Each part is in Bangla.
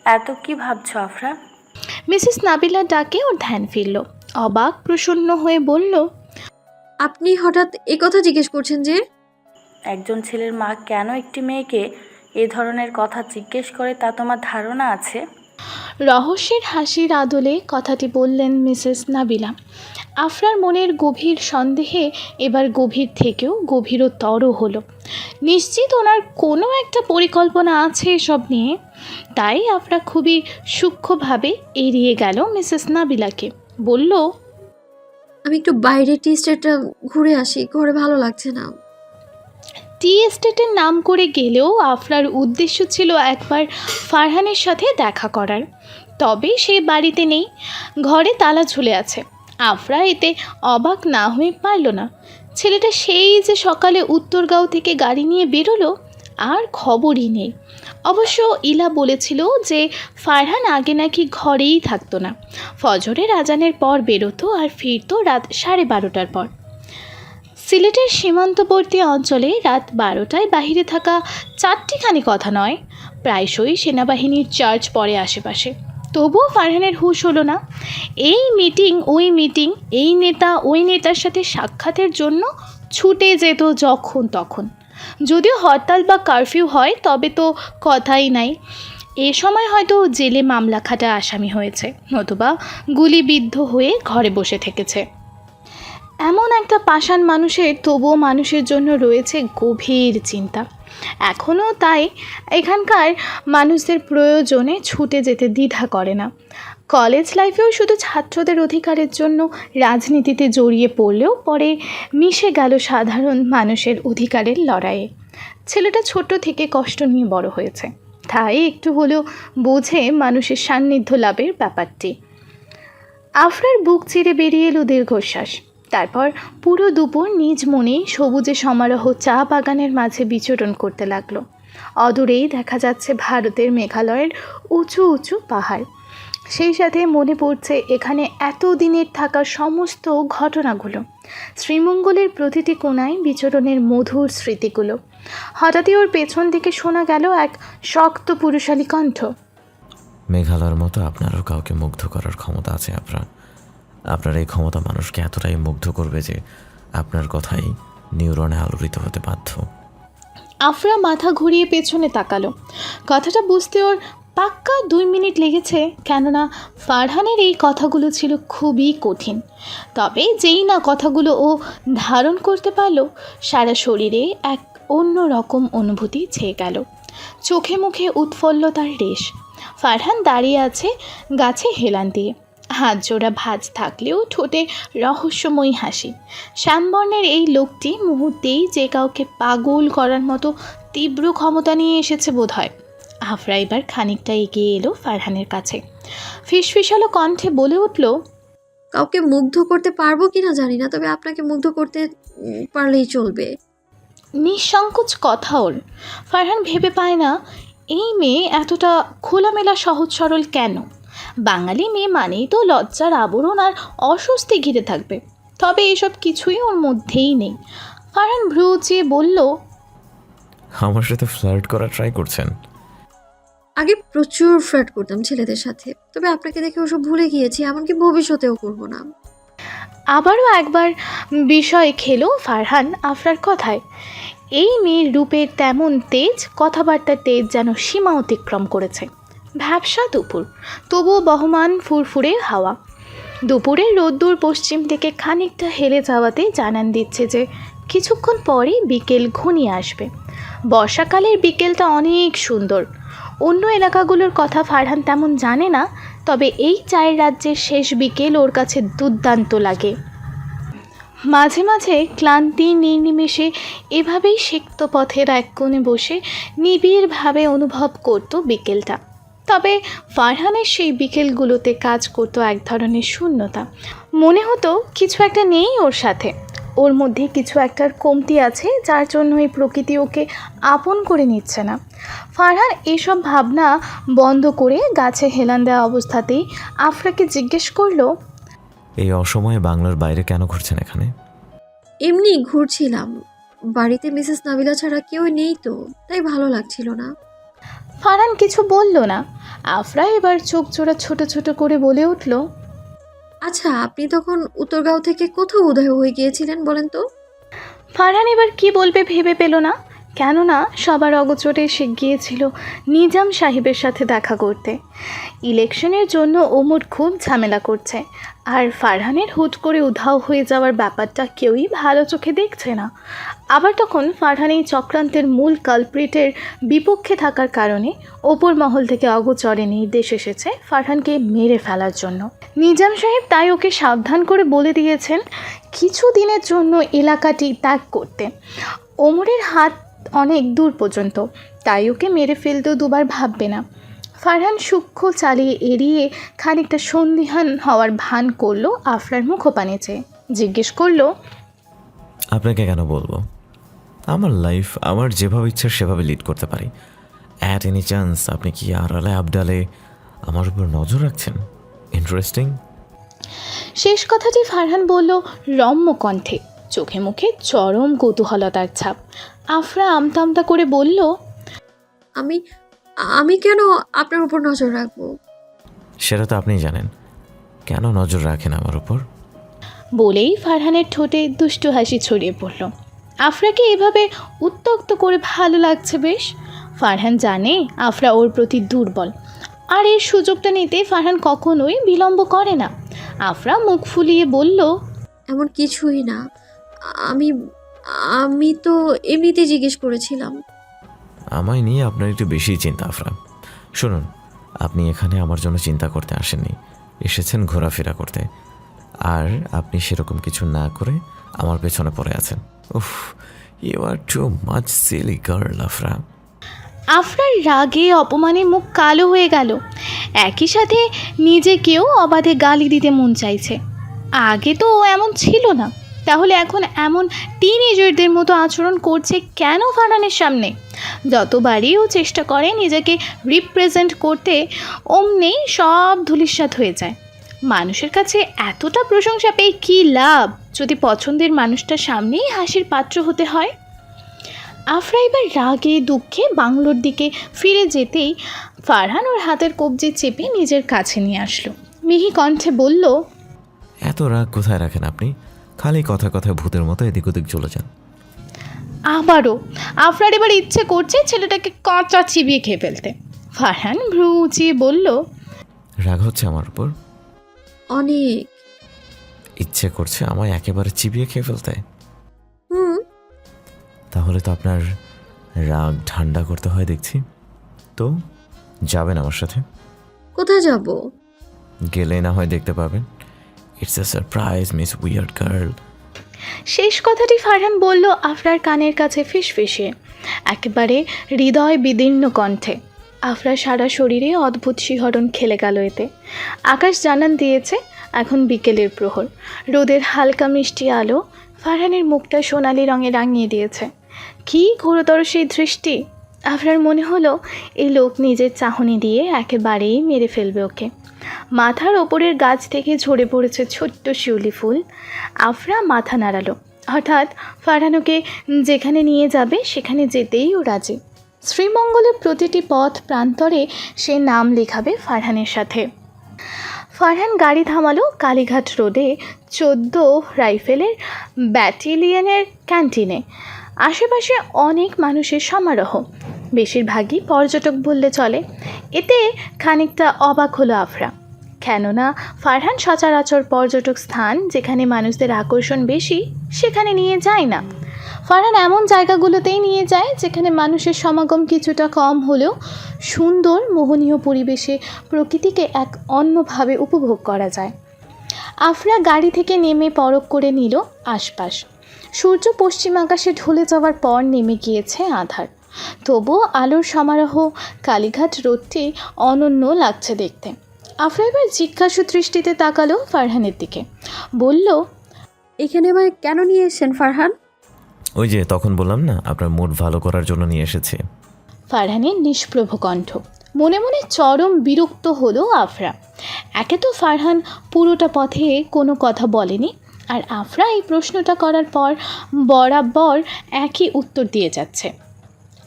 এত কি ভাবছো আফরা? মিসেস নাবিলা ডাকে ওর ধ্যান ফিরল। অবাক প্রসন্ন হয়ে বলল, আপনি হঠাৎ কথা জিজ্ঞেস করছেন যে? একজন ছেলের মা কেন একটি মেয়েকে এ ধরনের কথা জিজ্ঞেস করে তা তোমার ধারণা আছে? রহস্যের হাসির আদলে কথাটি বললেন মিসেস নাবিলা। আফরার মনের গভীর সন্দেহে এবার গভীর থেকেও গভীরতর হলো। নিশ্চিত ওনার কোনো একটা পরিকল্পনা আছে এসব নিয়ে। তাই আফরা খুবই সূক্ষ্মভাবে এড়িয়ে গেল মিসেস নাবিলাকে। বলল, আমি একটু বাইরে টি স্টেটটা ঘুরে আসি, ঘরে ভালো লাগছে না। টি এস্টেটের নাম করে গেলেও আফরার উদ্দেশ্য ছিল একবার ফারহানের সাথে দেখা করার। তবে সে বাড়িতে নেই, ঘরে তালা ঝুলে আছে। আফরা এতে অবাক না হয়ে পারল না। ছেলেটা সেই যে সকালে উত্তরগাঁও থেকে গাড়ি নিয়ে বেরোলো, আর খবরই নেই। অবশ্য ইলা বলেছিল যে ফারহান আগে নাকি ঘরেই থাকতো না, ফজরের আজানের পর বেরোতো আর ফিরতো রাত 12:30টার পর। সিলেটের সীমান্তবর্তী অঞ্চলে রাত 12টায় বাহিরে থাকা চারটিখানি কথা নয়, প্রায়শই সেনাবাহিনীর চার্জ পড়ে আশেপাশে। তবুও ফারহানের হুঁশ হলো না। এই মিটিং ওই মিটিং, এই নেতা ওই নেতার সাথে সাক্ষাতের জন্য ছুটে যেত যখন তখন। যদিও হরতাল বা কারফিউ হয় তবে তো কথাই নাই। এ সময় হয়তো জেলে মামলা খাটা আসামি হয়েছে, নতুবা গুলিবিদ্ধ হয়ে ঘরে বসে থেকেছে। এমন একটা পাষাণ মানুষের তবুও মানুষের জন্য রয়েছে গভীর চিন্তা। এখনও তাই এখানকার মানুষদের প্রয়োজনে ছুটে যেতে দ্বিধা করে না। কলেজ লাইফেও শুধু ছাত্রদের অধিকারের জন্য রাজনীতিতে জড়িয়ে পড়লেও পরে মিশে গেল সাধারণ মানুষের অধিকারের লড়াইয়ে। ছেলেটা ছোট থেকে কষ্ট নিয়ে বড় হয়েছে, তাই একটু হলেও বোঝে মানুষের সান্নিধ্য লাভের ব্যাপারটি। আফরার বুক চিরে বেরিয়ে এলো দীর্ঘশ্বাস। তারপর পুরো দুপুর নিজ মনেই সবুজে সমারোহ চা বাগানের মাঝে বিচরণ করতে লাগলো। অদূরেই দেখা যাচ্ছে ভারতের মেঘালয়ের উঁচু উঁচু পাহাড়। সেই সাথে মনে পড়ছে এখানে এতদিনের থাকা সমস্ত ঘটনাগুলো, শ্রীমঙ্গলের প্রতিটি কোণায় বিচরণের মধুর স্মৃতিগুলো। হঠাৎই ওর পেছন থেকে শোনা গেল এক শক্ত পুরুষালী কণ্ঠ। মেঘালয়ের মতো আপনারও কাউকে মুগ্ধ করার ক্ষমতা আছে আপনার এই ক্ষমতা মানুষকে এতটাই মুগ্ধ করবে যে আপনার কথাই নিউরনে আলোড়িত হতে বাধ্য। আফরা মাথা ঘুরিয়ে পেছনে তাকালো। কথাটা বুঝতে ওর পাক্কা 2 মিনিট লেগেছে, কেননা ফারহানের এই কথাগুলো ছিল খুবই কঠিন। তবে যেই না কথাগুলো ও ধারণ করতে পারল, সারা শরীরে এক অন্য রকম অনুভূতি ছেয়ে গেল। চোখে মুখে উৎফুল্লতার রেশ। ফারহান দাঁড়িয়ে আছে গাছে হেলান দিয়ে, হাত জোড়া ভাঁজ থাকলেও ঠোঁটে রহস্যময়ী হাসি। শ্যামবর্ণের এই লোকটি মুহূর্তেই যে কাউকে পাগল করার মতো তীব্র ক্ষমতা নিয়ে এসেছে বোধহয়। আফরা এবার খানিকটা এগিয়ে এলো ফারহানের কাছে। ফিসফিসালো কণ্ঠে বলে উঠল, কাউকে মুগ্ধ করতে পারবো কিনা জানি না, তবে আপনাকে মুগ্ধ করতে পারলেই চলবে। নিঃসংকোচ কথা ওর। ফারহান ভেবে পায় না এই মেয়ে এতটা খোলামেলা সহজ সরল কেন। বাঙালি মেয়ে মানেই তো লজ্জার আবরণ আর অস্বস্তি ঘিরে থাকবে, তবে এসব কিছুই ওর মধ্যেই নেই। ফারহান ভ্রু উঁচিয়ে বলল, আমার সাথে ফ্লার্ট করা ট্রাই করছেন? আগে প্রচুর ফ্লার্ট করতাম ছেলেদের সাথে, তবে আপনাকে দেখে ওসব ভুলে গিয়েছি, এমনকি ভবিষ্যতেও করব না। আবারও একবার বিষয় খেলো ফারহান আফরার কথায়। এই মেয়ের রূপের তেমন তেজ, কথাবার্তার তেজ যেন সীমা অতিক্রম করেছে। ভ্যাবসা দুপুর, তবুও বহমান ফুরফুরে হাওয়া। দুপুরের রোদ্দুর পশ্চিম থেকে খানিকটা হেলে যাওয়াতে জানান দিচ্ছে যে কিছুক্ষণ পরেই বিকেল ঘনিয়ে আসবে। বর্ষাকালের বিকেলটা অনেক সুন্দর। অন্য এলাকাগুলোর কথা ফারহান তেমন জানে না, তবে এই চায়ের রাজ্যের শেষ বিকেল ওর কাছে দুর্দান্ত লাগে। মাঝে মাঝে ক্লান্তি নির্নিমেষে এভাবেই সিক্ত পথের এক কোণে বসে নিবিড়ভাবে অনুভব করত বিকেলটা। তবে ফারহানের সেই বিকেলগুলোতে কাজ করতো এক ধরনের শূন্যতা। মনে হতো কিছু একটা নেই ওর সাথে, ওর মধ্যে কিছু একটার কমতি আছে, যার জন্য এই প্রকৃতি ওকে আপন করে নিচ্ছে না। ফারহান এসব ভাবনা বন্ধ করে গাছে হেলান দেওয়া অবস্থাতেই আফরাকে জিজ্ঞেস করলো, এই অসময়ে বাংলার বাইরে কেন ঘুরছেন এখানে? এমনি ঘুরছিলাম, বাড়িতে মিসেস নাবিলা ছাড়া কেউ নেই তো, তাই ভালো লাগছিল না। ফারহান কিছু বলল না। আফরা এবার চোখ জোড়া ছোট ছোট করে বলে উঠল, আচ্ছা, আপনি তখন উত্তরগাঁও থেকে কোথাও উদয় হয়ে গিয়েছিলেন বলেন তো? ফারহান এবার কি বলবে ভেবে পেল না, কেননা সবার অগোচরে সে গিয়েছিল নিজাম সাহেবের সাথে দেখা করতে। ইলেকশনের জন্য ওমর খুব ঝামেলা করছে, আর ফারহানের হুট করে উধাও হয়ে যাওয়ার ব্যাপারটা কেউই ভালো চোখে দেখছে না। আবার তখন ফারহান এই চক্রান্তের মূল কালপ্রিটের বিপক্ষে থাকার কারণে ওপর মহল থেকে অগোচরে নির্দেশ এসেছে ফারহানকে মেরে ফেলার জন্য। নিজাম সাহেব তাই ওকে সাবধান করে বলে দিয়েছেন কিছু দিনের জন্য এলাকাটি ত্যাগ করতে। ওমরের হাত অনেক দূর পর্যন্ত, তাই ওকে মেরে ফেলতেও দুবার ভাববে না। ফারহান সূক্ষ্ম চালিয়ে এড়িয়ে খানিকটা সন্দিহান হওয়ার ভান করলো আফরার মুখপানে চেয়ে। জিজ্ঞেস করলো, আপনাকে কেন বলবো? আমার লাইফ আমার যেভাবে ইচ্ছা সেভাবে লিড করতে পারি। অ্যাট এনি চান্স আপনি কি আড়ালে আবডালে আমার উপর নজর রাখছেন? ইন্টারেস্টিং। শেষ কথাটি ফারহান বলল রম্য কণ্ঠে, চোখে মুখে চরম কৌতূহলতার ছাপ। আফরা আমতা আমতা করে বলল, আমি আমি কেন আপনার উপর নজর রাখবো? সেটা তো আপনিই জানেন। কেন নজর রাখেন আমার উপর? বলেই ফারহানের ঠোঁটে দুষ্টু হাসি ছড়িয়ে পড়ল। আফরাকে এভাবে উত্ত্যক্ত করে ভালো লাগছে বেশ। ফারহান জানে আফরা ওর প্রতি দুর্বল, আর এর সুযোগটা নিতে ফারহান কখনোই বিলম্ব করে না। আফরা মুখ ফুলিয়ে বলল, এমন কিছুই না। আমি আমি তো এমনিতে জিজ্ঞেস করেছিলাম। আমায় নিয়ে আপনার একটু বেশিই চিন্তা আফরা। শুনুন, আপনি এখানে আমার জন্য চিন্তা করতে আসেননি, এসেছেন ঘোরাফেরা করতে। আর আপনি সেরকম কিছু না করে আমার পেছনে পড়ে আছেন। উফ, you are too much silly girl Afra. আফরার রাগে অপমানে মুখ কালো হয়ে গেল। একই সাথে নিজেকেও অবাধে গালি দিতে মন চাইছে। আগে তো ও এমন ছিল না, তাহলে এখন এমন টিনেজারদের মতো আচরণ করছে কেন ফারহানের সামনে? যতবারই ও চেষ্টা করে নিজেকে রিপ্রেজেন্ট করতে, অমনি সব ধূলিসাৎ হয়ে যায়। মানুষের কাছে এতটা প্রশংসা পেয়ে কী লাভ যদি পছন্দের মানুষটার সামনেই হাসির পাত্র হতে হয়? আফরা এবার রাগে দুঃখে বাংলোর দিকে ফিরে যেতেই ফারহান ওর হাতের কবজি চেপে নিজের কাছে নিয়ে আসলো। মিহি কণ্ঠে বলল, এত রাগ কোথায় রাখেন আপনি? খালি কথা কথায় ভূতের মতো এদিক ওদিক চলে যান। আবারও আফরার এবার ইচ্ছে করছে ছেলেটাকে কাঁচা চিবিয়ে খেয়ে ফেলতে। ফারহান ভ্রু উঁচিয়ে বলল, রাগ হচ্ছে আমার উপর? অনেক। ইচ্ছে করছে আমায় একেবারে চিবিয়ে খেয়ে ফেলতে? হুম। তাহলে তো আপনার রাগ ঠান্ডা করতে হয় দেখছি। তো যাবেন আমার সাথে? কোথায় যাব? গেলে না হয় দেখতে পাবেন। It's a surprise miss weird girl. শেষ কথাটি ফারহান বলল আফরার কানের কাছে ফিসফিসিয়ে, একেবারে হৃদয় বিদীর্ণ কণ্ঠে। আফরার সারা শরীরে অদ্ভুত শিহরণ খেলে গেল এতে। আকাশ জানান দিয়েছে এখন বিকেলের প্রহর। রোদের হালকা মিষ্টি আলো ফারহানের মুখটা সোনালি রঙে রাঙিয়ে দিয়েছে। কী ঘোরতর সেই দৃষ্টি! আফরার মনে হলো এই লোক নিজের চাহনি দিয়ে একেবারেই মেরে ফেলবে ওকে। মাথার ওপরের গাছ থেকে ঝরে পড়েছে ছোট্ট শিউলি ফুল। আফরা মাথা নাড়ালো। হঠাৎ ফারহান ওকে যেখানে নিয়ে যাবে সেখানে যেতেই ও রাজি। শ্রীমঙ্গলের প্রতিটি পথ প্রান্তরে সে নাম লেখাবে ফারহানের সাথে। ফারহান গাড়ি থামালো কালীঘাট রোডে 14 রাইফেলের ব্যাটালিয়নের ক্যান্টিনে। আশেপাশে অনেক মানুষের সমারোহ, বেশিরভাগই পর্যটক বললে চলে। এতে খানিকটা অবাক হলো আফরা, কেননা ফারহান সচরাচর পর্যটক স্থান যেখানে মানুষদের আকর্ষণ বেশি সেখানে নিয়ে যায় না। ফারহান এমন জায়গাগুলোতেই নিয়ে যায় যেখানে মানুষের সমাগম কিছুটা কম হলেও সুন্দর মোহনীয় পরিবেশে প্রকৃতিকে এক অন্যভাবে উপভোগ করা যায়। আফরা গাড়ি থেকে নেমে পরখ করে নিল আশপাশ। সূর্য পশ্চিম আকাশে ঢলে যাওয়ার পর নেমে গিয়েছে আঁধার, তবুও আলোর সমারোহ কালীঘাট রোডটি অনন্য লাগছে দেখতে। আফরা এবার জিজ্ঞাসু দৃষ্টিতে তাকালো ফারহানের দিকে, বলল, এখানে আমায় কেন নিয়ে এসেছেন ফারহান? ওই যে তখন বললাম না, আপনার মুড ভালো করার জন্য নিয়ে এসেছি। ফারহানের নিষ্প্রভ কণ্ঠ। মনে মনে চরম বিরক্ত হলো আফরা। একে তো ফারহান পুরোটা পথে কোনো কথা বলেনি, আর আফরা এই প্রশ্নটা করার পর বরাবর একই উত্তর দিয়ে যাচ্ছে।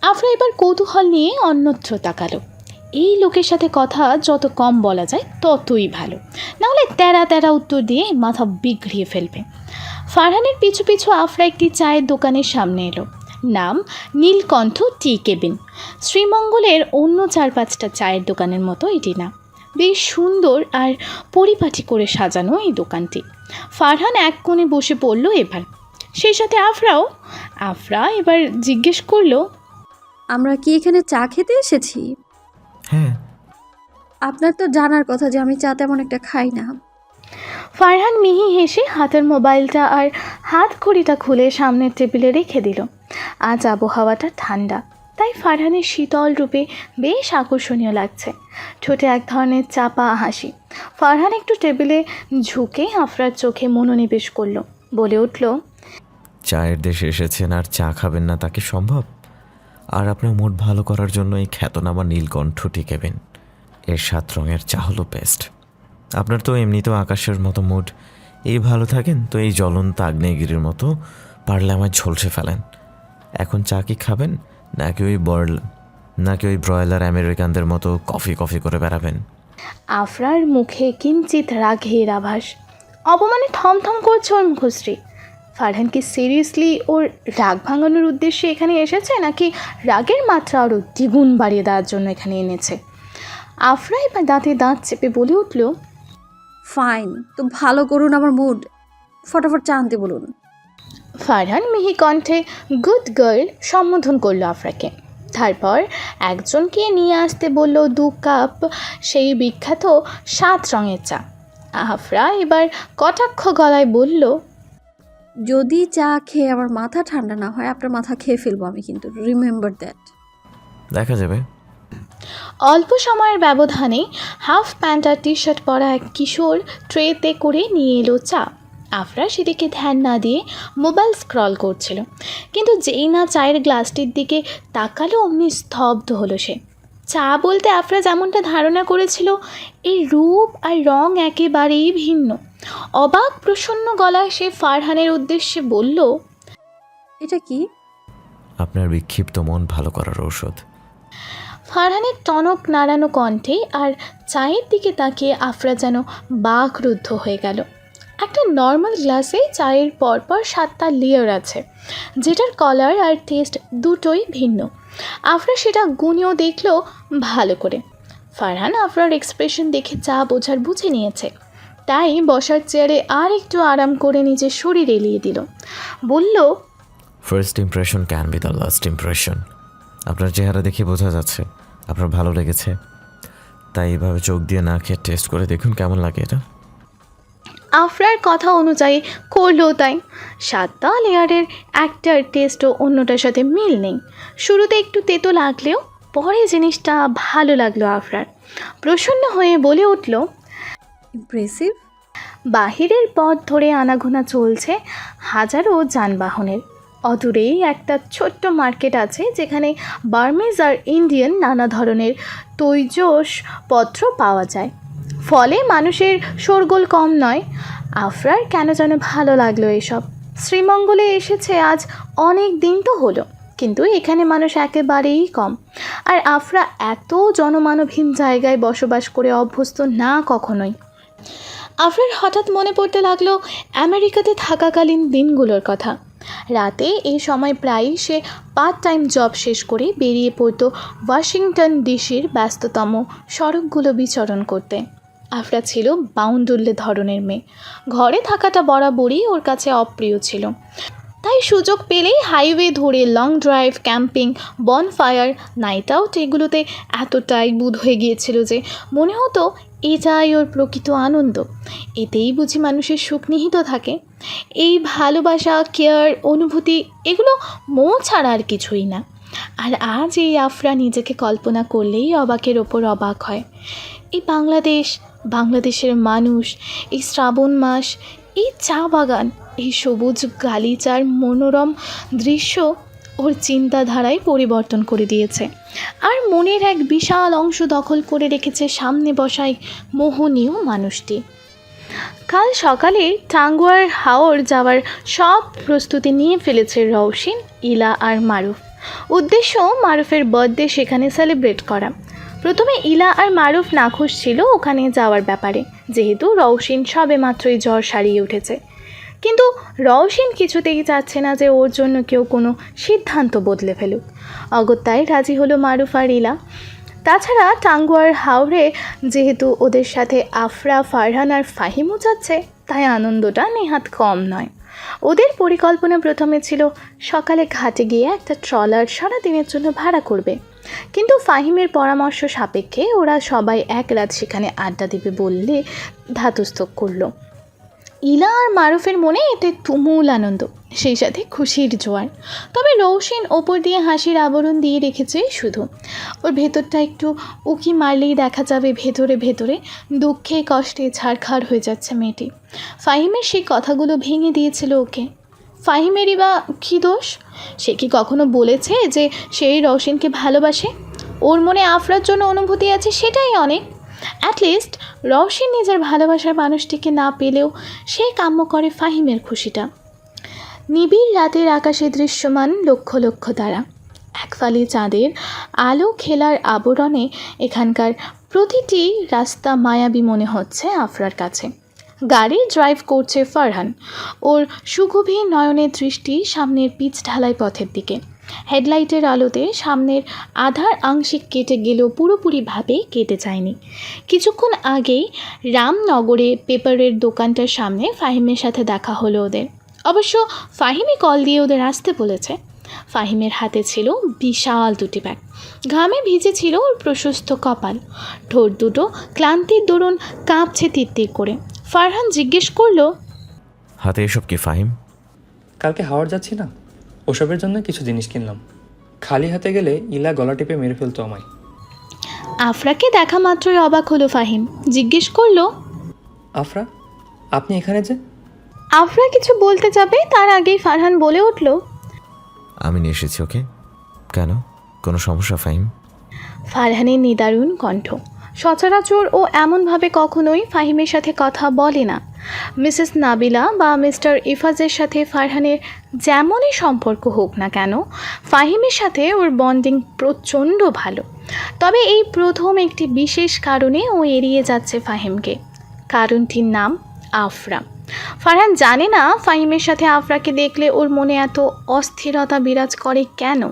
আফরা এবার কৌতূহল নিয়ে অন্যত্র তাকালো। এই লোকের সাথে কথা যত কম বলা যায় ততই ভালো, নাহলে তেরা তেরা উত্তর দিয়ে মাথা বিগড়িয়ে ফেলবে। ফারহানের পিছু পিছু আফরা একটি চায়ের দোকানের সামনে এলো। নাম নীলকণ্ঠ টি কেবিন। শ্রীমঙ্গলের অন্য 4-5টা চায়ের দোকানের মতো এটি না, বেশ সুন্দর আর পরিপাটি করে সাজানো এই দোকানটি। ফারহান এক কোণে বসে পড়ল এবার, সেই সাথে আফরাও। আফরা এবার জিজ্ঞেস করলো, আমরা কি এখানে চা খেতে এসেছি? হ্যাঁ। আপনার তো জানার কথা যে আমি চা তেমন একটা খাই না। ফারহান মিহি হেসে হাতের মোবাইলটা আর হাত ঘড়িটা খুলে সামনের টেবিলে রেখে দিল। আজ আবহাওয়াটা ঠান্ডা, তাই ফারহানের শীতল রূপে বেশ আকর্ষণীয় লাগছে। ঠোঁটে এক ধরনের চাপা হাসি। ফারহান একটু টেবিলে ঝুঁকে আফরার চোখে মনোনিবেশ করলো, বলে উঠল, চায়ের দেশে এসেছেন আর চা খাবেন না তা কি সম্ভব? আর আপনার মুড ভালো করার জন্য এই খ্যাতনামা নীলকণ্ঠ টি কেবিন এর 7 রঙের চা হলো বেস্ট। আপনার তো এমনিতেও আকাশের মতো মুড, এই ভালো থাকেন তো এই জ্বলন্ত আগ্নেয়গিরির মতো পারলে আমায় ঝলসে ফেলেন। এখন চা কি খাবেন নাকি ওই ব্রয়লার আমেরিকানদের মতো কফি কফি করে বেড়াবেন? আফরার মুখে কিঞ্চিত রাগের আভাস। অপমানে থমথম করছে ওর মুখশ্রী। ফারহান কি সিরিয়াসলি ওর রাগ ভাঙানোর উদ্দেশ্যে এখানে এসেছে, নাকি রাগের মাত্রা আরও দ্বিগুণ বাড়িয়ে দেওয়ার জন্য এখানে এনেছে? আফরা এবার দাঁতে দাঁত চেপে বলে উঠল, ফাইন, তো ভালো করুন আমার মুড, ফটাফট চা আনতে বলুন। ফারহান মিহি কণ্ঠে গুড গার্ল সম্বোধন করলো আফরাকে। তারপর একজনকে নিয়ে আসতে বলল 2 কাপ সেই বিখ্যাত 7 রঙের চা। আফরা এবার কটাক্ষ গলায় বলল, যদি চা খেয়ে আমার মাথা ঠান্ডা না হয়, আপনার মাথা খেয়ে ফেলবো আমি, কিন্তু রিমেম্বার দ্যাট। দেখা যাবে। অল্প সময়ের ব্যবধানে হাফ প্যান্ট আর টি শার্ট পরা এক কিশোর ট্রেতে করে নিয়ে এলো চা। আফরা সেদিকে ধ্যান না দিয়ে মোবাইল স্ক্রল করছিল, কিন্তু যেই না চায়ের গ্লাসটির দিকে তাকালো অমনি স্তব্ধ হলো সে। চা বলতে আফরা যেমনটা ধারণা করেছিল এর রূপ আর রং একেবারেই ভিন্ন। অবাক প্রসন্ন গলায় সে ফারহানের উদ্দেশ্যে বলল, এটা কি? আপনার বিক্ষিপ্ত মন ভালো করার ঔষধ। ফারহানের টনক নাড়ানো কণ্ঠে আর চায়ের দিকে তাকিয়ে আফরা যেন বাকরুদ্ধ হয়ে গেল। একটা নর্মাল গ্লাসে চায়ের পরপর 7টা লেয়ার আছে, যেটার কালার আর টেস্ট দুটোই ভিন্ন। আফরা সেটা গুনেও দেখলো ভালো করে। ফারহান আফরার এক্সপ্রেশন দেখে চা বোঝার বুঝে নিয়েছে, তাই বসার চেয়ারে আর একটু আরাম করে নিজের শরীর এলিয়ে দিল। বলল, first impression can be the last impression. আপনার চেহারা দেখে বোঝা যাচ্ছে আপনার ভালো লেগেছে, তাই এইভাবে চোখ দিয়ে না খেয়ে টেস্ট করে দেখুন কেমন লাগে এটা। আফরার কথা অনুযায়ী করলো তাই। 7টা লেয়ারের একটার টেস্টও অন্যটার সাথে মিল নেই। শুরুতে একটু তেতো লাগলেও পরে জিনিসটা ভালো লাগলো আফরার। প্রসন্ন হয়ে বলে উঠল, ইমপ্রেসিভ। বাহিরের পথ ধরে আনাগোনা চলছে হাজারো যানবাহনের। অদূরেই একটা ছোট্ট মার্কেট আছে, যেখানে বার্মিজ আর ইন্ডিয়ান নানা ধরনের তৈজসপত্র পাওয়া যায়। ফলে মানুষের শোরগোল কম নয়। আফরার কেন যেন ভালো লাগলো এসব। শ্রীমঙ্গলে এসেছে আজ অনেক দিন তো হলো, কিন্তু এখানে মানুষ একেবারেই কম। আর আফরা এত জনমানবহীন জায়গায় বসবাস করে অভ্যস্ত না কখনোই। আফরার হঠাৎ মনে পড়তে লাগলো আমেরিকাতে থাকাকালীন দিনগুলোর কথা। রাতে এই সময় প্রায়ই সে পার্ট টাইম জব শেষ করে বেরিয়ে পড়তো ওয়াশিংটন ডিসির ব্যস্ততম সড়কগুলো বিচরণ করতে। আফরা ছিল বাউন্ডুল্লে ধরনের মেয়ে। ঘরে থাকাটা বরাবরই ওর কাছে অপ্রিয় ছিল, তাই সুযোগ পেলেই হাইওয়ে ধরে long drive, camping, bonfire, night out এগুলোতে এতটাই বুঁদ হয়ে গিয়েছিল যে মনে হতো এটাই ওর প্রকৃত আনন্দ। এতেই বুঝি মানুষের সুখ নিহিত থাকে। এই ভালোবাসা, কেয়ার, অনুভূতি এগুলো মোহ ছাড়া আর কিছুই না। আর আজ এই আফরা নিজেকে কল্পনা করলেই অবাকের ওপর অবাক হয়। এই বাংলাদেশের মানুষ, এই শ্রাবণ মাস, এই চা বাগান, এই সবুজ গালিচার মনোরম দৃশ্য ওর চিন্তাধারায় পরিবর্তন করে দিয়েছে। আর মনের এক বিশাল অংশ দখল করে রেখেছে সামনে বসায় মোহনীয় মানুষটি। কাল সকালে টাঙ্গুয়ার হাওর যাওয়ার সব প্রস্তুতি নিয়ে ফেলেছে রওশিন, ইলা আর মারুফ। উদ্দেশ্য মারুফের বার্থডে সেখানে সেলিব্রেট করা। প্রথমে ইলা আর মারুফ নাখুশ ছিল ওখানে যাওয়ার ব্যাপারে, যেহেতু রওশিন সবেমাত্রই জ্বর সারিয়ে উঠেছে। কিন্তু রওশিন কিছুতেই চাচ্ছে না যে ওর জন্য কেউ কোনো সিদ্ধান্ত বদলে ফেলুক। অগত্যায় রাজি হলো মারুফ আর ইলা। তাছাড়া টাঙ্গুয়ার হাওড়ে যেহেতু ওদের সাথে আফরা, ফারহান আর ফাহিমও যাচ্ছে, তাই আনন্দটা নেহাত কম নয়। ওদের পরিকল্পনা প্রথমে ছিল সকালে ঘাটে গিয়ে একটা ট্রলার সারাদিনের জন্য ভাড়া করবে, কিন্তু ফাহিমের পরামর্শ সাপেক্ষে ওরা সবাই এক রাত সেখানে আড্ডা দেবে বললে ধাতস্থ করলো। ইলা আর মারুফের মনে এতে তুমুল আনন্দ, সেই সাথে খুশির জোয়ার। তবে রৌশিন ওপর দিয়ে হাসির আবরণ দিয়ে রেখেছে শুধু। ওর ভেতরটা একটু উকি মারলেই দেখা যাবে ভেতরে ভেতরে দুঃখে কষ্টে ছাড়খাড় হয়ে যাচ্ছে মেয়েটি। ফাহিমের সেই কথাগুলো ভেঙে দিয়েছিল ওকে। ফাহিমেরই বা কী দোষ? সে কি কখনো বলেছে যে সেই রৌশিনকে ভালোবাসে? ওর মনে আফরার জন্য অনুভূতি আছে, সেটাই অনেক। অ্যাটলিস্ট রওশিন নিজের ভালোবাসার মানুষটিকে না পেলেও সে কাম্য করে ফাহিমের খুশিটা। নিবিড় রাতের আকাশে দৃশ্যমান লক্ষ লক্ষ তারা, একফালি চাঁদের আলো খেলার আবরণে এখানকার প্রতিটি রাস্তা মায়াবী মনে হচ্ছে আফরার কাছে। গাড়ি ড্রাইভ করছে ফারহান, ওর সুগভীর নয়নের দৃষ্টি সামনের পিচ ঢালাই পথের দিকে। হেডলাইটের আলোতে সামনের আধার আংশিক কেটে গেলেও পুরোপুরিভাবে কেটে যায়নি। কিছুক্ষণ আগেই রামনগরে পেপারের দোকানটার সামনে ফাহিমের সাথে দেখা হলো ওদের। অবশ্য ফাহিমই কল দিয়ে ওদের আসতে বলেছে। ফাহিমের হাতে ছিল বিশাল দুটি ব্যাগ, ঘামে ভিজে ছিল ওর প্রশস্ত কপাল, ঠোঁট দুটো ক্লান্তির দরুন কাঁপছে তিত্তির করে। ফারহান জিজ্ঞেস করলো, হাতে এসব কি ফাহিম? কালকে হাওড় যাচ্ছি না, ওসবের জন্য কিছু জিনিস কিনলাম। খালি হাতে গেলে ইলা গলা টিপে মেরে ফেলতো আমায়। আফরাকে দেখা মাত্রই অবাক হলো ফাহিম, জিজ্ঞেস করলো, আফরা, আপনি এখানে যে? আফরা কিছু বলতে যাবে তার আগেই ফারহান বলে উঠল, আমি নিয়ে এসেছি ওকে। কেন, কোনো সমস্যা ফাহিম? ফারহানের নিদারুণ কণ্ঠ। সচরাচর ও এমনভাবে কখনোই ফাহিমের সাথে কথা বলে না। মিসেস নাবিলা বা মিস্টার ইফাজের সাথে ফারহানের যেমনই সম্পর্ক হোক না কেন, ফাহিমের সাথে ওর বন্ডিং প্রচণ্ড ভালো। তবে এই প্রথম একটি বিশেষ কারণে ও এড়িয়ে যাচ্ছে ফাহিমকে। কারণটির নাম আফরা। ফারহান জানে না ফাহিমের সাথে আফরাকে দেখলে ওর মনে এত অস্থিরতা বিরাজ করে কেন।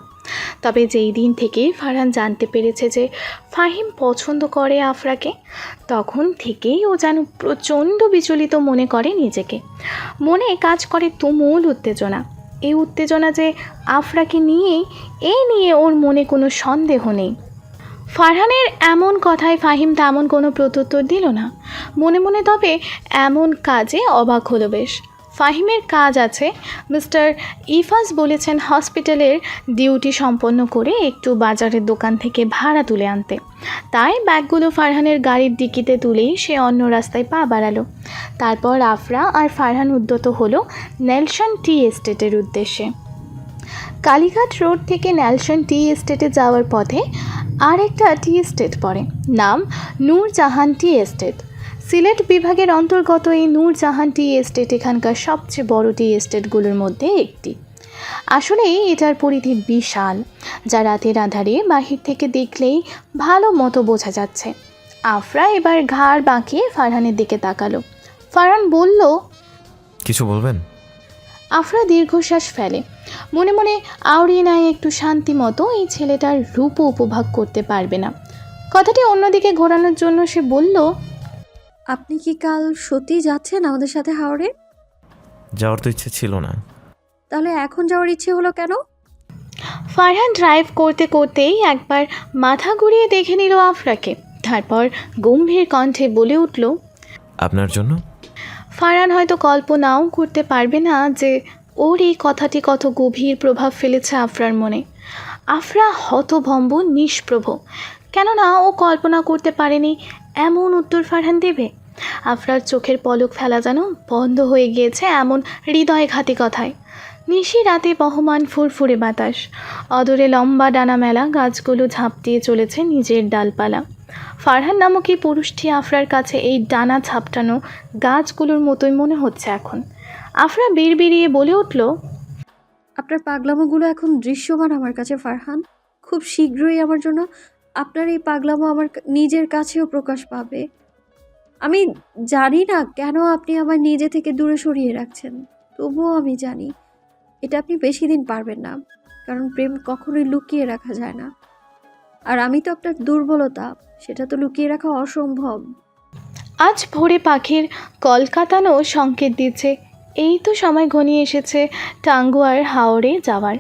তবে যেই দিন থেকে ফারহান জানতে পেরেছে যে ফাহিম পছন্দ করে আফরাকে, তখন থেকেই ও যেন প্রচণ্ড বিচলিত মনে করে নিজেকে। মনে কাজ করে তুমুল উত্তেজনা। এই উত্তেজনা যে আফরাকে নিয়েই, এই নিয়ে ওর মনে কোনো সন্দেহ নেই। ফারহানের এমন কথায় ফাহিম তেমন কোনো প্রত্যুত্তর দিল না মনে মনে। তবে এমন কাজে অবাক হলো বেশ। ফাহিমের কাজ আছে, মিস্টার ইফাজ বলেছেন হসপিটালের ডিউটি সম্পন্ন করে একটু বাজারের দোকান থেকে ভাড়া তুলে আনতে। তাই ব্যাগগুলো ফারহানের গাড়ির ডিকিতে তুলেই সে অন্য রাস্তায় পা বাড়ালো। তারপর আফরা আর ফারহান উদ্যত হলো নেলসন টি এস্টেটের উদ্দেশ্যে। কালীঘাট রোড থেকে নেলসন টি এস্টেটে যাওয়ার পথে আর একটা টি এস্টেট পড়ে, নাম নূরজাহান টি এস্টেট। সিলেট বিভাগের অন্তর্গত এই নূরজাহান টি এস্টেট এখানকার সবচেয়ে বড় টি এস্টেটগুলোর মধ্যে একটি। আসলে এটার পরিধি বিশাল, যা রাতের আধারে বাহির থেকে দেখলেই ভালো মতো বোঝা যাচ্ছে। আফরা এবার ঘাড় বাঁকিয়ে ফারহানের দিকে তাকালো। ফারহান বলল, কিছু বলবেন? আফরা দীর্ঘশ্বাস ফেলে, মনে মনে আওড়িয়ে নেয় একটু শান্তি মতো এই ছেলেটার রূপও উপভোগ করতে পারবে না। কথাটি অন্যদিকে ঘোরানোর জন্য সে বলল, আপনি কি কাল সত্যি যাচ্ছেন আমাদের সাথে হাওড়ে? যাওয়ার তো ইচ্ছে ছিল না। তাহলে এখন যাওয়ার ইচ্ছে হলো কেন? ফারহান ড্রাইভ করতে করতেই একবার মাথা ঘুরিয়ে দেখে নিল আফরাকে, তারপর গম্ভীর কণ্ঠে বলে উঠল, আপনার জন্য? ফারহান হয়তো কল্পনাও করতে পারবে না যে ওর এই কথাটি কত গভীর প্রভাব ফেলেছে আফরার মনে। আফরা হতভম্ব, নিষ্প্রভ, কেননা ও কল্পনা করতে পারেনি এমন উত্তর ফারহান দেবে। আফরার চোখের পলক ফেলা যেন বন্ধ হয়ে গিয়েছে এমন হৃদয়ঘাতী কথায়। নিশি রাতে বহমান ফুরফুরে বাতাস, অদূরে লম্বা ডানা মেলা গাছগুলো ঝাঁপটিয়ে চলেছে নিজের ডালপালা। ফারহান নামক এই পুরুষটি আফরার কাছে এই ডানা ঝাপটানো গাছগুলোর মতোই মনে হচ্ছে এখন। আফরা বিড়বিড়িয়ে বলে উঠল, আপনার পাগলামোগুলো এখন দৃশ্যমান আমার কাছে ফারহান। খুব শীঘ্রই আমার জন্য আপনার এই পাগলামো আমার নিজের কাছেও প্রকাশ পাবে। আমি জানি না কেন আপনি আমার নিজে থেকে দূরে সরিয়ে রাখছেন, তবুও আমি জানি এটা আপনি বেশি দিন পারবেন না, কারণ প্রেম কখনোই লুকিয়ে রাখা যায় না। আর আমি তো আপনার দুর্বলতা, সেটা তো লুকিয়ে রাখা অসম্ভব। আজ ভোরে পাখির কলকাতানো সংকেত দিচ্ছে এই তো সময় ঘনিয়ে এসেছে টাঙ্গুয়ার হাওড়ে যাওয়ার।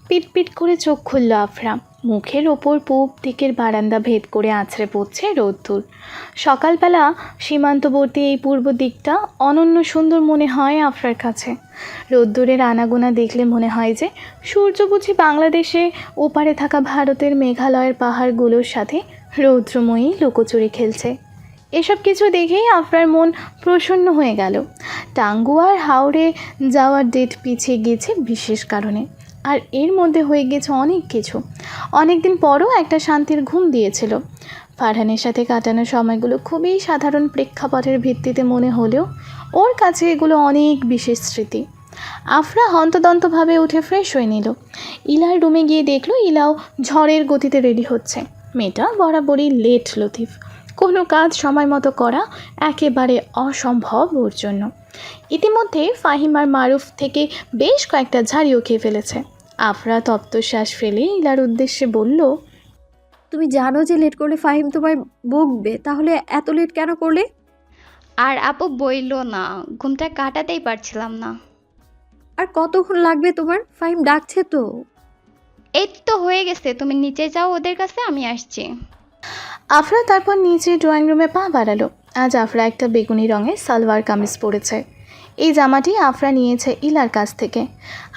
পিটপিট করে চোখ খুলল আফরা। মুখের ওপর পূব দিকের বারান্দা ভেদ করে আছড়ে পড়ছে রোদ্দুর। সকালবেলা সীমান্তবর্তী এই পূর্ব দিকটা অনন্য সুন্দর মনে হয় আফরার কাছে। রোদ্দুরের আনাগোনা দেখলে মনে হয় যে সূর্য বুঝি বাংলাদেশে ওপারে থাকা ভারতের মেঘালয়ের পাহাড়গুলোর সাথে রৌদ্রময়ী লুকোচুরি খেলছে। এসব কিছু দেখেই আফরার মন প্রসন্ন হয়ে গেল। টাঙ্গুয়ার হাওড়ে যাওয়ার ডেট পিছিয়ে গিয়েছে বিশেষ কারণে, আর এর মধ্যে হয়ে গেছে অনেক কিছু। অনেক দিন পরও একটা শান্তির ঘুম দিয়েছিল। ফারহানের সাথে কাটানো সময়গুলো খুবই সাধারণ প্রেক্ষাপটের ভিত্তিতে মনে হলেও ওর কাছে এগুলো অনেক বিশেষ স্মৃতি। আফরা হন্তদন্তভাবে উঠে ফ্রেশ হয়ে নিল। ইলার রুমে গিয়ে দেখলো ইলাও ঝড়ের গতিতে রেডি হচ্ছে। মেয়েটা বরাবরই লেট লতিফ, কোনো কাজ সময় মতো করা একেবারে অসম্ভব ওর জন্য। ইতিমধ্যে ফাহিম আর মারুফ থেকে বেশ কয়েকটা ঝাড়িও খেয়ে ফেলেছে। আফরা তপ্ত শ্বাস ফেলে ইলার উদ্দেশ্যে বলল, তুমি জানো যে লেট করলে ফাহিম তোমায় বকবে, তাহলে এত লেট কেন করলে? আর আপু বইলো না, ঘুমটা কাটাতেই পারছিলাম না। আর কতক্ষণ লাগবে তোমার? ফাহিম ডাকছে তো। এই তো হয়ে গেছে, তুমি নিচে যাও ওদের কাছে, আমি আসছি। আফরা তারপর নিচে ড্রয়িং রুমে পা বাড়ালো। আজ আফরা একটা বেগুনি রঙের সালোয়ার কামিজ পরেছে। এই জামাটি আফরা নিয়েছে ইলার কাছ থেকে।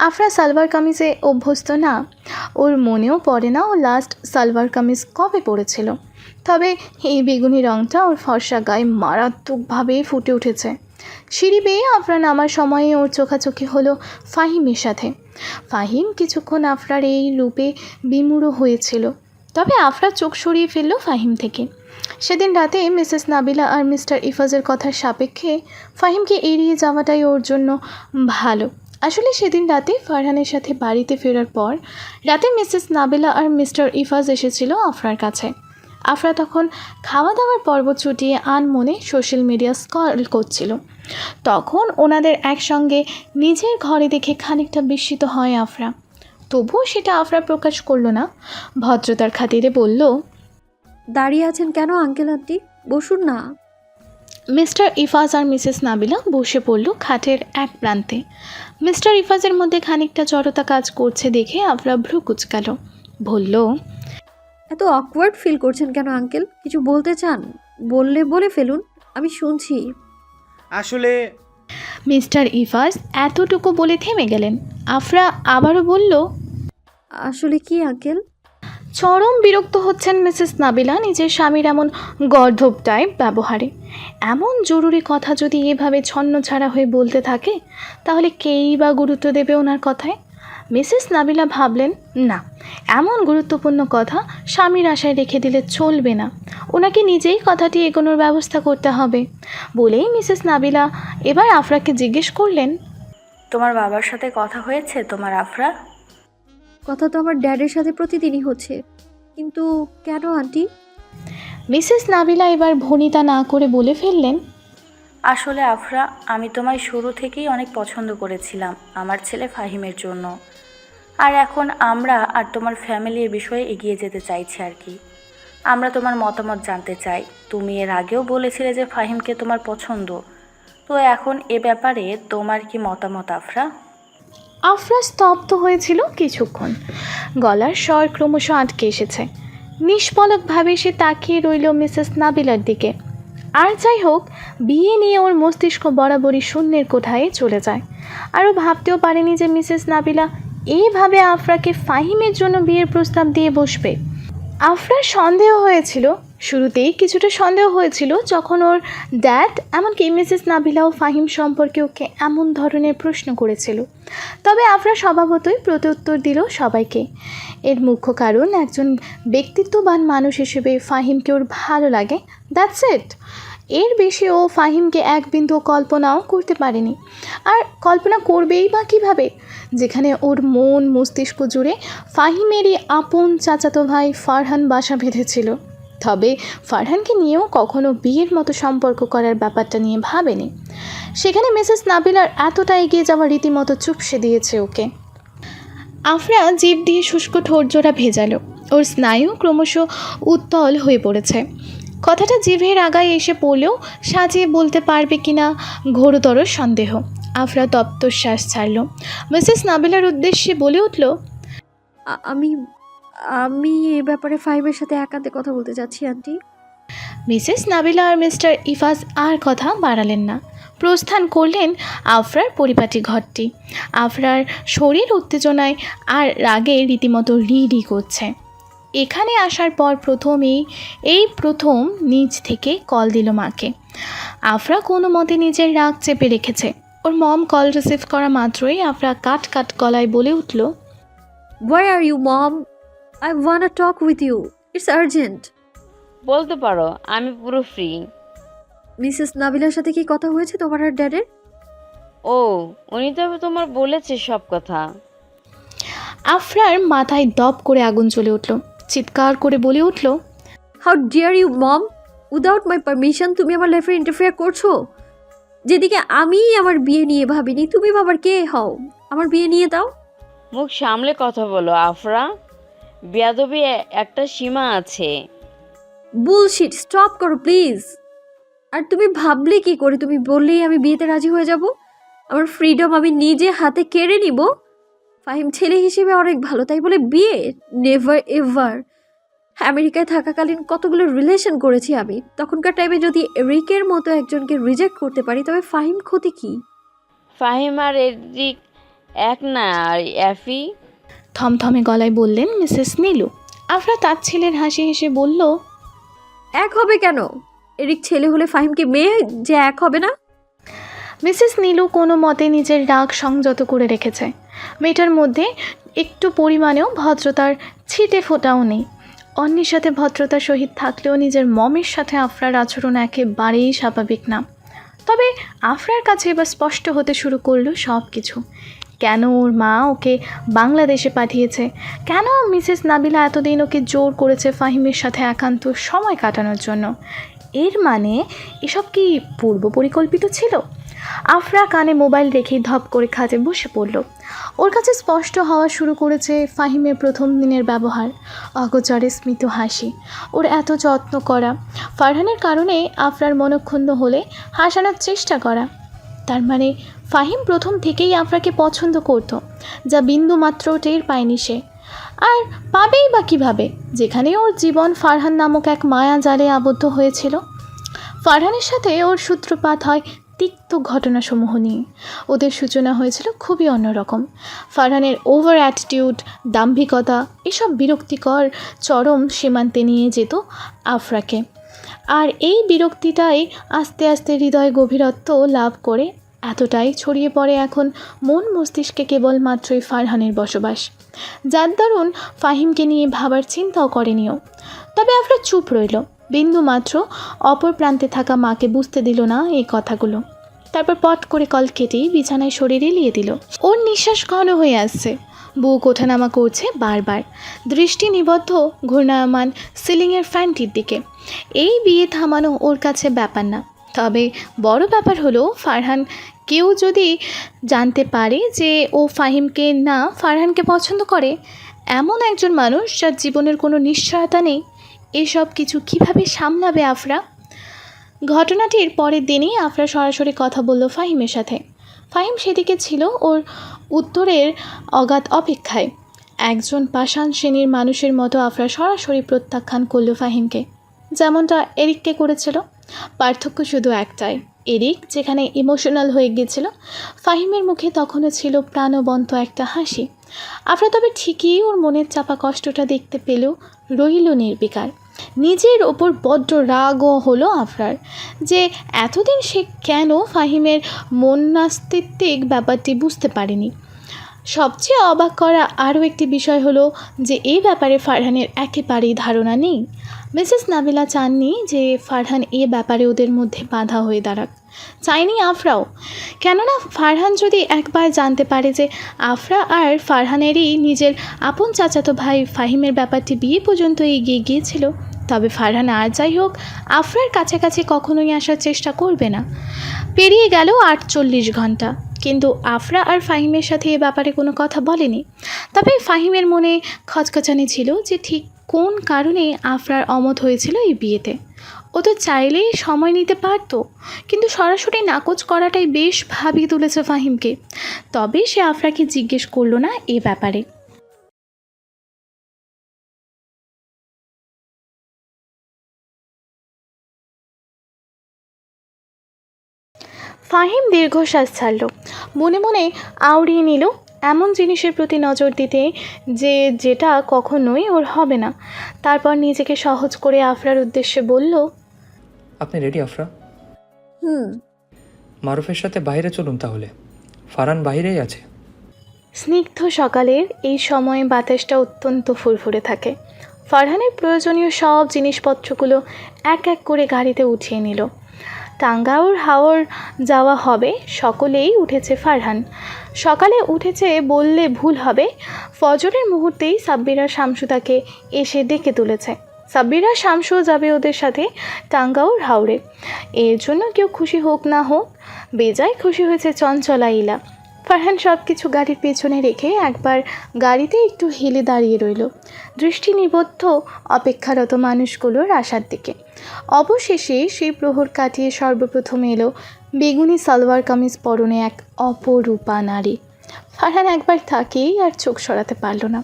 আফরা সালোয়ার কামিজে অভ্যস্ত না, ওর মনেও পড়ে না ও লাস্ট সালোয়ার কামিজ কবে পরেছিল। তবে এই বেগুনি রঙটা ওর ফর্সা গায়ে মারাত্মকভাবে ফুটে উঠেছে। সিঁড়ি বেয়ে আফরা নামার সময়ে ওর চোখাচোখি হলো ফাহিমের সাথে। ফাহিম কিছুক্ষণ আফরার এই রূপে বিমূঢ় হয়েছিল, তবে আফরা চোখ সরিয়ে ফেলল ফাহিম থেকে। সেদিন রাতে মিসেস নাবিলা আর মিস্টার ইফাজের কথার সাপেক্ষে ফাহিমকে এড়িয়ে যাওয়াটাই ওর জন্য ভালো। আসলে সেদিন রাতে ফারহানের সাথে বাড়িতে ফেরার পর রাতে মিসেস নাবিলা আর মিস্টার ইফাজ এসেছিল আফরার কাছে। আফরা তখন খাওয়া দাওয়ার পর্ব ছুটিয়ে আনমনে সোশ্যাল মিডিয়া স্ক্রল করছিল। তখন ওনাদের একসঙ্গে নিজের ঘরে দেখে খানিকটা বিস্মিত হয় আফরা। তবুও সেটা আফরা প্রকাশ করলো না। ভদ্রতার খাতিরে বলল, দাঁড়িয়ে আছেন কেন আঙ্কেল আন্টি? বসুন না। মিস্টার ইফাজ আর মিসেস নাবিলা বসে পড়ল খাটের এক প্রান্তে। মিস্টার ইফাজের মধ্যে খানিকটা জড়তা কাজ করছে দেখে আফরা ভ্রু কুচকাল। বলল, এত অকওয়ার্ড ফিল করছেন কেন আঙ্কেল? কিছু বলতে চান? বলে ফেলুন, আমি শুনছি। আসলে মিস্টার ইফাজ এতটুকু বলে থেমে গেলেন। আফরা আবারও বলল, আসলে কি আঙ্কেল? চরম বিরক্ত হচ্ছেন মিসেস নাবিলা নিজের স্বামীর এমন গর্ধব টাইপ ব্যবহারে। এমন জরুরি কথা যদি এভাবে ছন্নছাড়া হয়ে বলতে থাকে তাহলে কেই বা গুরুত্ব দেবে ওনার কথায়। মিসেস নাবিলা ভাবলেন, না, এমন গুরুত্বপূর্ণ কথা স্বামীর আশায় রেখে দিলে চলবে না, ওনাকে নিজেই কথাটি এগোনোর ব্যবস্থা করতে হবে। বলেই মিসেস নাবিলা এবার আফরাকে জিজ্ঞেস করলেন, তোমার বাবার সাথে কথা হয়েছে তোমার আফরা? কথা তো আমার ড্যাডের সাথে প্রতিদিনই হচ্ছে, কিন্তু কেন আন্টি? মিসেস নাবিলা এবার ভনিতা না করে বলে ফেললেন, আসলে আফরা, আমি তোমায় শুরু থেকেই অনেক পছন্দ করেছিলাম আমার ছেলে ফাহিমের জন্য। আর এখন আমরা আর তোমার ফ্যামিলি এ বিষয়ে এগিয়ে যেতে চাইছি আর কি। আমরা তোমার মতামত জানতে চাই। তুমি এর আগেও বলেছিলে যে ফাহিমকে তোমার পছন্দ, তো এখন এ ব্যাপারে তোমার কি মতামত আফরা? আফরা স্তব্ধ হয়েছিল কিছুক্ষণ। গলার স্বর ক্রমশ আটকে এসেছে। নিষ্পলকভাবে সে তাকিয়ে রইল মিসেস নাবিলার দিকে। আর যাই হোক, বিয়ে নিয়ে ওর মস্তিষ্ক বরাবরই শূন্যের কোঠায় চলে যায়। আরও ভাবতেও পারেনি যে মিসেস নাবিলা এইভাবে আফরাকে ফাহিমের জন্য বিয়ের প্রস্তাব দিয়ে বসবে। আফরার সন্দেহ হয়েছিল, শুরুতেই কিছুটা সন্দেহ হয়েছিল যখন ওর ড্যাড এমনকি মিসেস নাবিলা ও ফাহিম সম্পর্কে ওকে এমন ধরনের প্রশ্ন করেছিল। তবে আফরা স্বভাবতই প্রত্যুত্তর দিল সবাইকে। এর মুখ্য কারণ একজন ব্যক্তিত্ববান মানুষ হিসেবে ফাহিমকে ওর ভালো লাগে, দ্যাটস ইট। এর বেশি ও ফাহিমকে এক বিন্দু কল্পনাও করতে পারেনি। আর কল্পনা করবেই বা কীভাবে? যেখানে ওর মন মস্তিষ্ক জুড়ে ফাহিমেরই আপন চাচাতো ভাই ফারহান বাসা বেঁধেছিল। তবে ফারহানকে নিয়েও কখনো বিয়ের মতো সম্পর্ক করার ব্যাপারটা নিয়ে ভাবেনি। সেখানে মিসেস নাবিলার এতটা এগিয়ে যাওয়া রীতিমতো চুপসে দিয়েছে ওকে। আফরা জিভ দিয়ে শুষ্ক ঠোঁটজোড়া ভেজালো। ওর স্নায়ু ক্রমশ উত্তল হয়ে পড়েছে। কথাটা জিভের আগায় এসে পড়লেও সাজিয়ে বলতে পারবে কিনা ঘোরতর সন্দেহ। আফরা তপ্ত শ্বাস ছাড়ল। মিসেস নাবিলার উদ্দেশ্যে বলে উঠল, আমি আমি এ ব্যাপারে ফাহিমের সাথে একান্তে কথা বলতে চাচ্ছি আন্টি। মিসেস নাবিলা আর মিস্টার ইফাজ আর কথা বাড়ালেন না। প্রস্থান করলেন আফরার পরিপাটি ঘরটি। আফরার শরীর উত্তেজনায় আর রাগে রীতিমতো রি করছে। এখানে আসার পর এই প্রথম নিজ থেকে কল দিল মাকে। আফরা কোনো মতে নিজের রাগ চেপে রেখেছে। ওর মম কল রিসিভ করা মাত্রই আফরা কাট গলায় বলে উঠল, Where are you, Mom? I wanna talk with you. It's urgent. বলতে পারো, আমি পুরো ফ্রি। মিসেস নাবিলার সাথে কি কথা হয়েছে তোমার আর ড্যাডের? ও, উনি তো তোমার বলেছে সব কথা। আফরার মাথায় দপ করে আগুন জ্বলে উঠল। চিৎকার করে বলে উঠল, How dare you, Mom? Without my permission তুমি আমার লাইফে ইন্টারফেয়ার করছো। যেদিকে আমি আমার বিয়ে নিয়ে ভাবিনি, তুমি ভাবার কে হও? আমার বিয়ে নিয়ে দাও। মুখ সামলে কথা বলো আফরা, বেয়াদবি একটা সীমা আছে। বুলশিট, স্টপ করো প্লিজ। আর তুমি ভাবলে কি করে তুমি বললেই আমি বিয়েতে রাজি হয়ে যাব? আমার ফ্রিডম আমি নিজে হাতে কেড়ে নিব? ফাহিম ছেলে হিসেবে অনেক ভালো, তাই বলে বিয়ে? Never ever. আমেরিকায় থাকাকালীন কতগুলো রিলেশন করেছি আমি। তখনকার টাইমে যদি এরিকের মতো একজনকে রিজেক্ট করতে পারি তবে ফাহিম ক্ষতি কি? ফাহিম আর এরিক এক না আর অ্যাফি? থমথমে গলায় বললেন মিসেস নীলু। আফরা তার ছেলের হাসি হেসে বলল, এক হবে কেন? এরিক ছেলে হলে ফাহিমকে মেয়ে যে এক হবে না? মিসেস নীলু কোনো মতে নিজের রাগ সংযত করে রেখেছে। মেয়েটার মধ্যে একটু পরিমাণেও ভদ্রতার ছিটে ফোটাও নেই। অন্যের সাথে ভদ্রতার সহিত থাকলেও নিজের মমের সাথে আফরার আচরণ একেবারেই স্বাভাবিক না। তবে আফরার কাছে এবার স্পষ্ট হতে শুরু করলো সব কিছু। কেন ওর মা ওকে বাংলাদেশে পাঠিয়েছে, কেন মিসেস নাবিলা এতদিন ওকে জোর করেছে ফাহিমের সাথে একান্ত সময় কাটানোর জন্য। এর মানে এসব কি পূর্ব পরিকল্পিত ছিল? আফরা কানে মোবাইল রেখেই ধপ করে খাটে বসে পড়ল। ওর কাছে স্পষ্ট হওয়া শুরু করেছে ফাহিমের প্রথম দিনের ব্যবহার, অগোচরে স্মিত হাসি, ওর এত যত্ন করা, ফারহানের কারণে আফরার মনক্ষুণ্ণ হলে হাসানোর চেষ্টা করা। তার মানে ফাহিম প্রথম থেকেই আফরাকে পছন্দ করত, যা বিন্দু মাত্র টের পায়নি সে। আর পাবেই বা কীভাবে, যেখানে ওর জীবন ফারহান নামক এক মায়া জালে আবদ্ধ হয়েছিল। ফারহানের সাথে ওর সূত্রপাত হয় তিক্ত ঘটনাসমূহ নিয়ে। ওদের সূচনা হয়েছিল খুবই অন্যরকম। ফারহানের ওভার অ্যাটিটিউড, দাম্ভিকতা এসব বিরক্তিকর চরম সীমান্তে নিয়ে যেত আফরাকে। আর এই বিরক্তিটাই আস্তে আস্তে হৃদয় গভীরত্ব লাভ করে এতটাই ছড়িয়ে পড়ে এখন মন মস্তিষ্কে কেবলমাত্রই ফারহানের বসবাস, যার দরুন ফাহিমকে নিয়ে ভাবার চিন্তাও করেনিও। তবে আফরা চুপ রইল, বিন্দু মাত্র অপর প্রান্তে থাকা মাকে বুঝতে দিল না এই কথাগুলো। তারপর পট করে কল কেটেই বিছানায় শরীর এলিয়ে দিল। ওর নিঃশ্বাস ঘন হয়ে আসছে, বুক ওঠানামা করছে বারবার, দৃষ্টি নিবদ্ধ ঘূর্ণায়মান সিলিংয়ের ফ্যানটির দিকে। এই বিয়ে থামানো ওর কাছে ব্যাপার না, তবে বড় ব্যাপার হলো ফারহান কেউ যদি জানতে পারে যে ও ফাহিমকে না ফারহানকে পছন্দ করে, এমন একজন মানুষ যার জীবনের কোনো নিশ্চয়তা নেই, এসব কিছু কিভাবে সামলাবে আফরা? ঘটনাটির পরের দিনই আফরা সরাসরি কথা বলল ফাহিমের সাথে। ফাহিম সেদিকে ছিল ওর উত্তরের অগাধ অপেক্ষায়। একজন পাষাণ শ্রেণীর মানুষের মতো আফরা সরাসরি প্রত্যাখ্যান করল ফাহিমকে, যেমনটা এরিককে করেছিল। পার্থক্য শুধু একটাই, এরিক যেখানে ইমোশনাল হয়ে গিয়েছিল, ফাহিমের মুখে তখনও ছিল প্রাণবন্ত একটা হাসি। আফরা তবে ঠিকই ওর মনের চাপা কষ্টটা দেখতে পেলেও রইল নির্বিকার। নিজের ওপর বড্ড রাগও হলো আফরার যে এতদিন সে কেন ফাহিমের মনস্তাত্ত্বিক ব্যাপারটি বুঝতে পারেনি। সবচেয়ে অবাক করা আরও একটি বিষয় হলো যে এই ব্যাপারে ফারহানের একেবারেই ধারণা নেই। মিসেস নাবিলা চাননি যে ফারহান এ ব্যাপারে ওদের মধ্যে বাধা হয়ে দাঁড়াক, চাইনি আফরাও। কেননা ফারহান যদি একবার জানতে পারে যে আফরা আর ফারহানেরই নিজের আপন চাচাতো ভাই ফাহিমের ব্যাপারটি বিয়ে পর্যন্ত এগিয়ে গিয়েছিল, তবে ফারহান আর যাই হোক আফরার কাছাকাছি কখনোই আসার চেষ্টা করবে না। পেরিয়ে গেল 48 ঘন্টা, কিন্তু আফরা আর ফাহিমের সাথে এ ব্যাপারে কোনো কথা বলেনি। তবে ফাহিমের মনে খচখচানি ছিল যে ঠিক কোন কারণে আফরার অমত হয়েছিল এই বিয়েতে। ও তো চাইলেই সময় নিতে পারত, কিন্তু সরাসরি নাকচ করাটাই বেশ ভাবিয়ে তুলেছে ফাহিমকে। তবে সে আফরাকে জিজ্ঞেস করলো না এ ব্যাপারে। ফাহিম দীর্ঘশ্বাস ছাড়ল, মনে মনে আওড়িয়ে নিল এমন জিনিসের প্রতি নজর দিতে যেটা কখনোই ওর হবে না। তারপর নিজেকে সহজ করে আফরার উদ্দেশ্যে বলল, আপনি রেডি আফরা? হুম। মারুফের সাথে বাইরে চলুন তাহলে, ফারহান বাইরেই আছে। স্নিগ্ধ সকালের এই সময়ে বাতাসটা অত্যন্ত ফুরফুরে থাকে। ফারহানের প্রয়োজনীয় সব জিনিসপত্রগুলো এক এক করে গাড়িতে উঠিয়ে নিল। টাঙ্গাউর হাওর যাওয়া হবে, সকলেই উঠেছে। ফারহান সকালে উঠেছে বললে ভুল হবে। ফজরের মুহূর্তেই সাব্বিরা শামসু তাকে এসে ডেকে তুলেছে। সাব্বিরা শামসুও যাবে ওদের সাথে টাঙ্গাউর হাওরে। এর জন্য কেউ খুশি হোক না হোক, বেজায় খুশি হয়েছে চঞ্চলা ইলা। ফারহান সব কিছু গাড়ির পেছনে রেখে একবার গাড়িতে একটু হেলে দাঁড়িয়ে রইল, দৃষ্টি নিবদ্ধ অপেক্ষারত মানুষগুলোর আসার দিকে। অবশেষে সেই প্রহর কাটিয়ে সর্বপ্রথম এলো বেগুনি সালোয়ার কামিজ পরনে এক অপরূপা নারী। ফারহান একবার তাকেই আর চোখ সরাতে পারল না।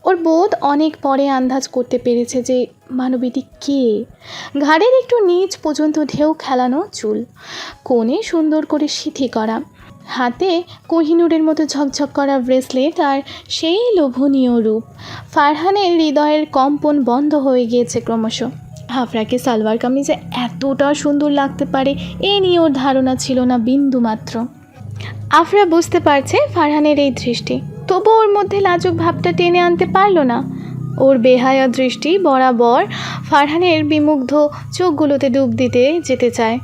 ওর বোধ অনেক পরে আন্দাজ করতে পেরেছে যে মানবীটি কে। ঘাড়ের একটু নিচ পর্যন্ত ঢেউ খেলানো চুল, কোণে সুন্দর করে সিথি করা, হাতে কোহিনূরের মতো ঝকঝক করা ব্রেসলেট, আর সেই লোভনীয় রূপ। ফারহানের হৃদয়ের কম্পন বন্ধ হয়ে গিয়েছে ক্রমশ। আফরাকে সালোয়ার কামিজে এতটা সুন্দর লাগতে পারে এ নিয়ে ওর ধারণা ছিল না বিন্দু মাত্র। আফরা বুঝতে পারছে ফারহানের এই দৃষ্টি, তবু ওর মধ্যে লাজুক ভাবটা টেনে আনতে পারল না। ওর বেহায়া দৃষ্টি বরাবর ফারহানের বিমুগ্ধ চোখগুলোতে ডুব দিতে যেতে চায়।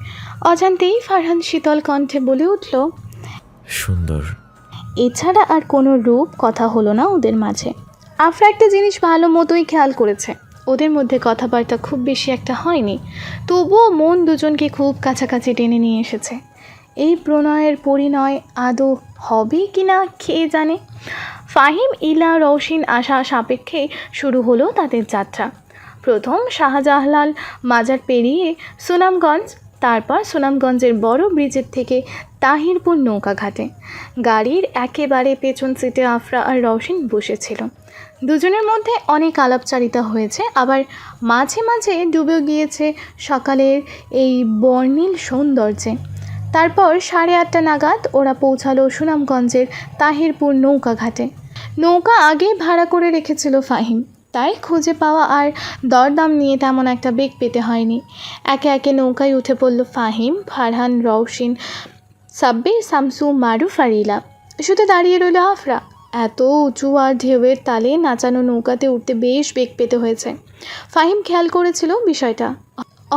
অজান্তেই ফারহান শীতল কণ্ঠে বলে উঠল, সুন্দর। এছাড়া আর কোনো রূপ কথা হলো না ওদের মাঝে। আফরা একটা জিনিস ভালো মতোই খেয়াল করেছে, ওদের মধ্যে কথাবার্তা খুব বেশি একটা হয়নি, তবুও মন দুজনকে খুব কাছাকাছি টেনে নিয়ে এসেছে। এই প্রণয়ের পরিণয় আদৌ হবে কি না কে জানে। ফাহিম ইলা রওশিন আশা সাপেক্ষে শুরু হলো তাদের যাত্রা। প্রথম শাহজালাল মাজার পেরিয়ে সুনামগঞ্জ, তারপর সুনামগঞ্জের বড় ব্রিজের থেকে তাহিরপুর নৌকাঘাটে। গাড়ির একেবারে পেছন সিটে আফরা আর রওশিন বসেছিল। দুজনের মধ্যে অনেক আলাপচারিতা হয়েছে, আবার মাঝে মাঝে ডুবেও গিয়েছে সকালের এই বর্ণিল সৌন্দর্যে। তারপর 8:30 নাগাদ ওরা পৌঁছালো সুনামগঞ্জের তাহিরপুর নৌকাঘাটে। নৌকা আগেই ভাড়া করে রেখেছিল ফাহিম, তাই খুঁজে পাওয়া আর দরদাম নিয়ে তেমন একটা বেগ পেতে হয়নি। একে একে নৌকায় উঠে পড়ল ফাহিম, ফারহান, রওশিন, সাব্বির, শামসু, মারুফ আর ইলা। শুধু দাঁড়িয়ে রইল আফরা। এত উঁচু আর ঢেউয়ের তালে নাচানো নৌকাতে উঠতে বেশ বেগ পেতে হয়েছে। ফাহিম খেয়াল করেছিল বিষয়টা।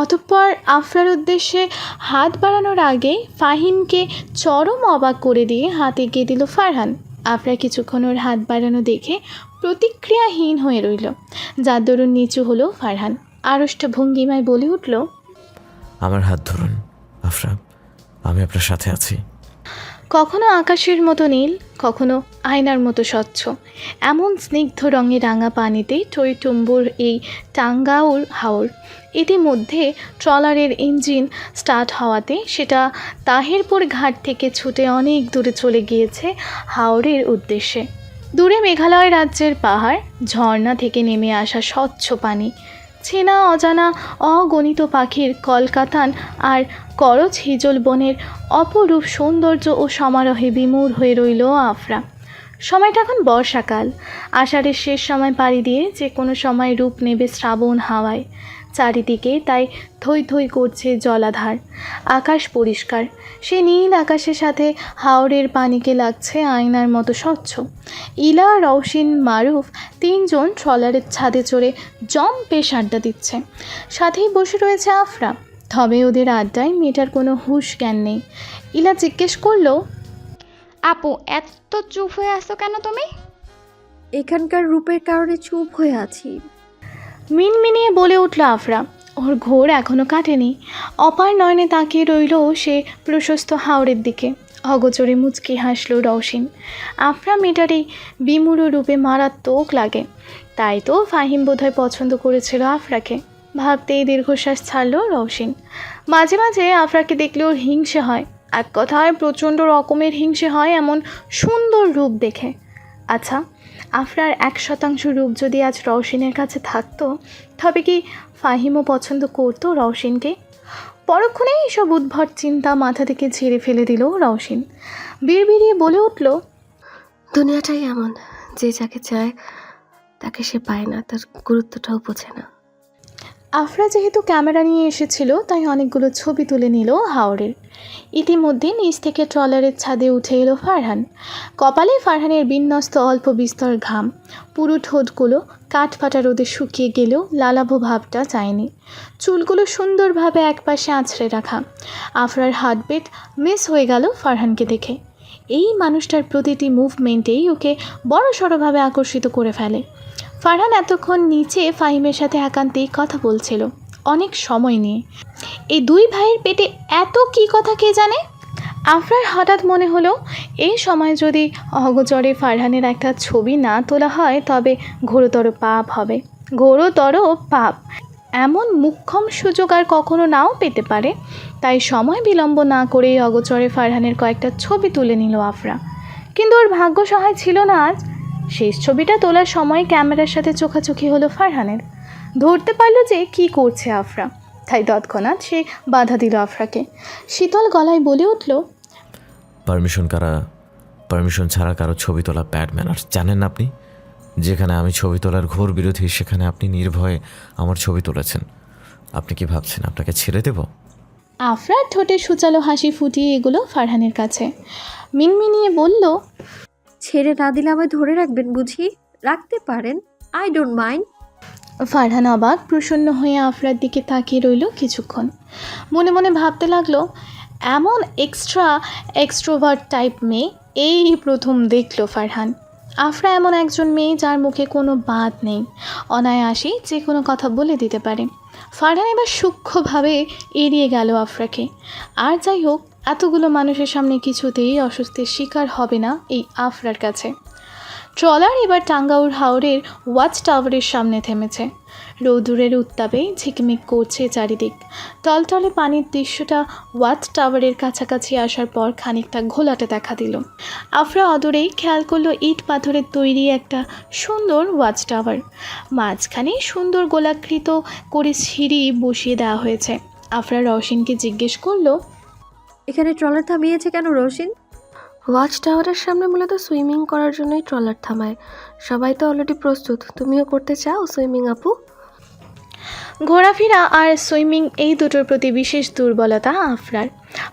অতঃপর আফরার উদ্দেশ্যে হাত বাড়ানোর আগে ফাহিমকে চরম অবাক করে দিয়ে হাত এগিয়ে দিল ফারহান। আফরা কিছুক্ষণ ওর হাত বাড়ানো দেখে প্রতিক্রিয়াহীন হয়ে রইল, যার দরুন নিচু হলো ফারহান। আড়ষ্ট ভঙ্গিমায় বলে উঠল, আমার হাত ধরুন আফরা, আমি আপনার সাথে আছি। কখনো আকাশের মতো নীল, কখনো আয়নার মতো স্বচ্ছ এমন স্নিগ্ধ রঙে রাঙা পানিতে টইটুম্বুর এই টাঙ্গাউর হাওর। ইতিমধ্যে ট্রলারের ইঞ্জিন স্টার্ট হওয়াতে সেটা তাহিরপুর ঘাট থেকে ছুটে অনেক দূরে চলে গিয়েছে হাওরের উদ্দেশ্যে। দূরে মেঘালয় রাজ্যের পাহাড়, ঝর্ণা থেকে নেমে আসা স্বচ্ছ পানি, চেনা অজানা অগণিত পাখির কলকাতান আর করচ হিজল বনের অপরূপ সৌন্দর্য ও সমারোহে বিমূঢ় হয়ে রইল আফরা। সময়টা এখন বর্ষাকাল। আষাঢ়ের শেষ সময় পাড়ি দিয়ে যে কোনো সময় রূপ নেবে শ্রাবণ হাওয়ায়। চারিদিকে তাই থই থই করছে জলাধার। আকাশ পরিষ্কার, সে নীল আকাশের সাথে হাওরের পানিকে লাগছে আয়নার মতো স্বচ্ছ। ইলা, রওশিন, মারুফ তিনজন ট্রলারের ছাদে চড়ে জম্পেশ আড্ডা দিচ্ছে। সাথেই বসে রয়েছে আফরা। তবে ওদের আড্ডায় মেয়েটার কোনো হুঁশ জ্ঞান নেই। ইলা জিজ্ঞেস করলো, আপু এত চুপ হয়ে আসছো কেন তুমি? এখানকার রূপের কারণে চুপ হয়ে আছি। মিনমিনিয়ে বলে উঠল আফরা। ওর ঘোর এখনও কাটেনি। অপার নয়নে তাকিয়ে রইল সে প্রশস্ত হাওরের দিকে। অগোচরে মুচকি হাসল রওশিন। আফরা মেয়েটার এই বিমূঢ় রূপে মারাত্মক লাগে। তাই তো ফাহিম বোধহয় পছন্দ করেছিল আফরাকে। ভাবতেই দীর্ঘশ্বাস ছাড়ল রওশিন। মাঝে মাঝে আফরাকে দেখলে ওর হিংসে হয়। এক কথায় প্রচণ্ড রকমের হিংসে হয় এমন সুন্দর রূপ দেখে। আচ্ছা, আফরার 1% রূপ যদি আজ রওশিনের কাছে থাকতো, তবে কি ফাহিমও পছন্দ করতো রওশিনকে? পরক্ষণেই এসব উদ্ভট চিন্তা মাথা থেকে ঝেড়ে ফেলে দিল রওশিন। বিড়বিড়িয়ে বলে উঠল, দুনিয়াটাই এমন, যে যাকে চায় তাকে সে পায় না, তার গুরুত্বটাও বোঝে না। আফরা যেহেতু ক্যামেরা নিয়ে এসেছিল তাই অনেকগুলো ছবি তুলে নিল হাওরের। ইতিমধ্যে নিচ থেকে ট্রলারের ছাদে উঠে এলো ফারহান। কপালে ফারহানের বিন্যস্ত অল্প বিস্তর ঘাম। পুরো ঠোঁটগুলো কাঠফাটা রোদে শুকিয়ে গেলেও লালাভ ভাবটা যায়নি। চুলগুলো সুন্দরভাবে একপাশে আঁচড়ে রাখা। আফরার হার্টবিট মিস হয়ে গেল ফারহানকে দেখে। এই মানুষটার প্রতিটি মুভমেন্টেই ওকে বড়সড়ভাবে আকর্ষিত করে ফেলে। ফারহান এতক্ষণ নিচে ফাহিমের সাথে একান্তেই কথা বলছিল, অনেক সময় নিয়ে। এই দুই ভাইয়ের পেটে এত কী কথা কে জানে। আফরার হঠাৎ মনে হলো এই সময় যদি অগোচরে ফারহানের একটা ছবি না তোলা হয় তবে ঘোরতর পাপ হবে। ঘোরতর পাপ। এমন মোক্ষম সুযোগ আর কখনো নাও পেতে পারে। তাই সময় বিলম্ব না করেই অগোচরে ফারহানের কয়েকটা ছবি তুলে নিল আফরা। কিন্তু ওর ভাগ্য সহায় ছিল না আজ। শেষ ছবিটা তোলার সময় ক্যামেরার সাথে চোখাচোখি হলো ফারহানের। ধরতে পারল যে কী করছে আফরা, তাই তৎক্ষণাৎ সে বাধা দিল আফরাকে। শীতল গলায় বলে উঠল, পারমিশন ছাড়া কারো ছবি তোলা ব্যাড ম্যানার্স জানেন না আপনি? যেখানে আমি ছবি তোলার ঘোর বিরোধী সেখানে আপনি নির্ভয়ে আমার ছবি তুলেছেন। আপনি কি ভাবছেন আপনাকে ছেড়ে দেব? আফরার ঠোঁটে সুচালো হাসি ফুটিয়ে এগুলো ফারহানের কাছে। মিনমিনিয়ে বলল, ছেড়ে না দিলে আমায় ধরে রাখবেন বুঝি? রাখতে পারেন, আই ডোন্ট মাইন্ড। ফারহান অবাক প্রসন্ন হয়ে আফরার দিকে তাকিয়ে রইল কিছুক্ষণ। মনে মনে ভাবতে লাগলো, এমন এক্সট্রোভার্ট টাইপ মেয়ে এই প্রথম দেখল ফারহান। আফরা এমন একজন মেয়ে যার মুখে কোনো বাদ নেই, অনায়াসেই যে কোনো কথা বলে দিতে পারে। ফারহান এবার সূক্ষ্মভাবে এড়িয়ে গেল আফরাকে। আর যাই হোক, এতগুলো মানুষের সামনে কিছুতেই অস্বস্তির শিকার হবে না এই আফরার কাছে। ট্রলার এবার টাঙ্গাউর হাওরের ওয়াচ টাওয়ারের সামনে থেমেছে। রৌদ্রের উত্তাপে ঝিকমিক করছে চারিদিক। টলটলে পানির দৃশ্যটা ওয়াচ টাওয়ারের কাছাকাছি আসার পর খানিকটা ঘোলাটে দেখা দিল। আফরা অদূরেই খেয়াল করলো ইট পাথরের তৈরি একটা সুন্দর ওয়াচ টাওয়ার। মাঝখানে সুন্দর গোলাকৃত করে সিঁড়ি বসিয়ে দেওয়া হয়েছে। আফরা রওশিনকে জিজ্ঞেস করলো, এখানে ট্রলার থামিয়েছে কেন রোশিন? ওয়াচ টাওয়ারের সামনে মূলত সুইমিং করার জন্যই ট্রলার থামায়। সবাই তো অলরেডি প্রস্তুত, তুমিও করতে চাও সুইমিং আপু? ঘোরাফেরা আর সুইমিং এই দুটোর প্রতি বিশেষ দুর্বলতা আফরার।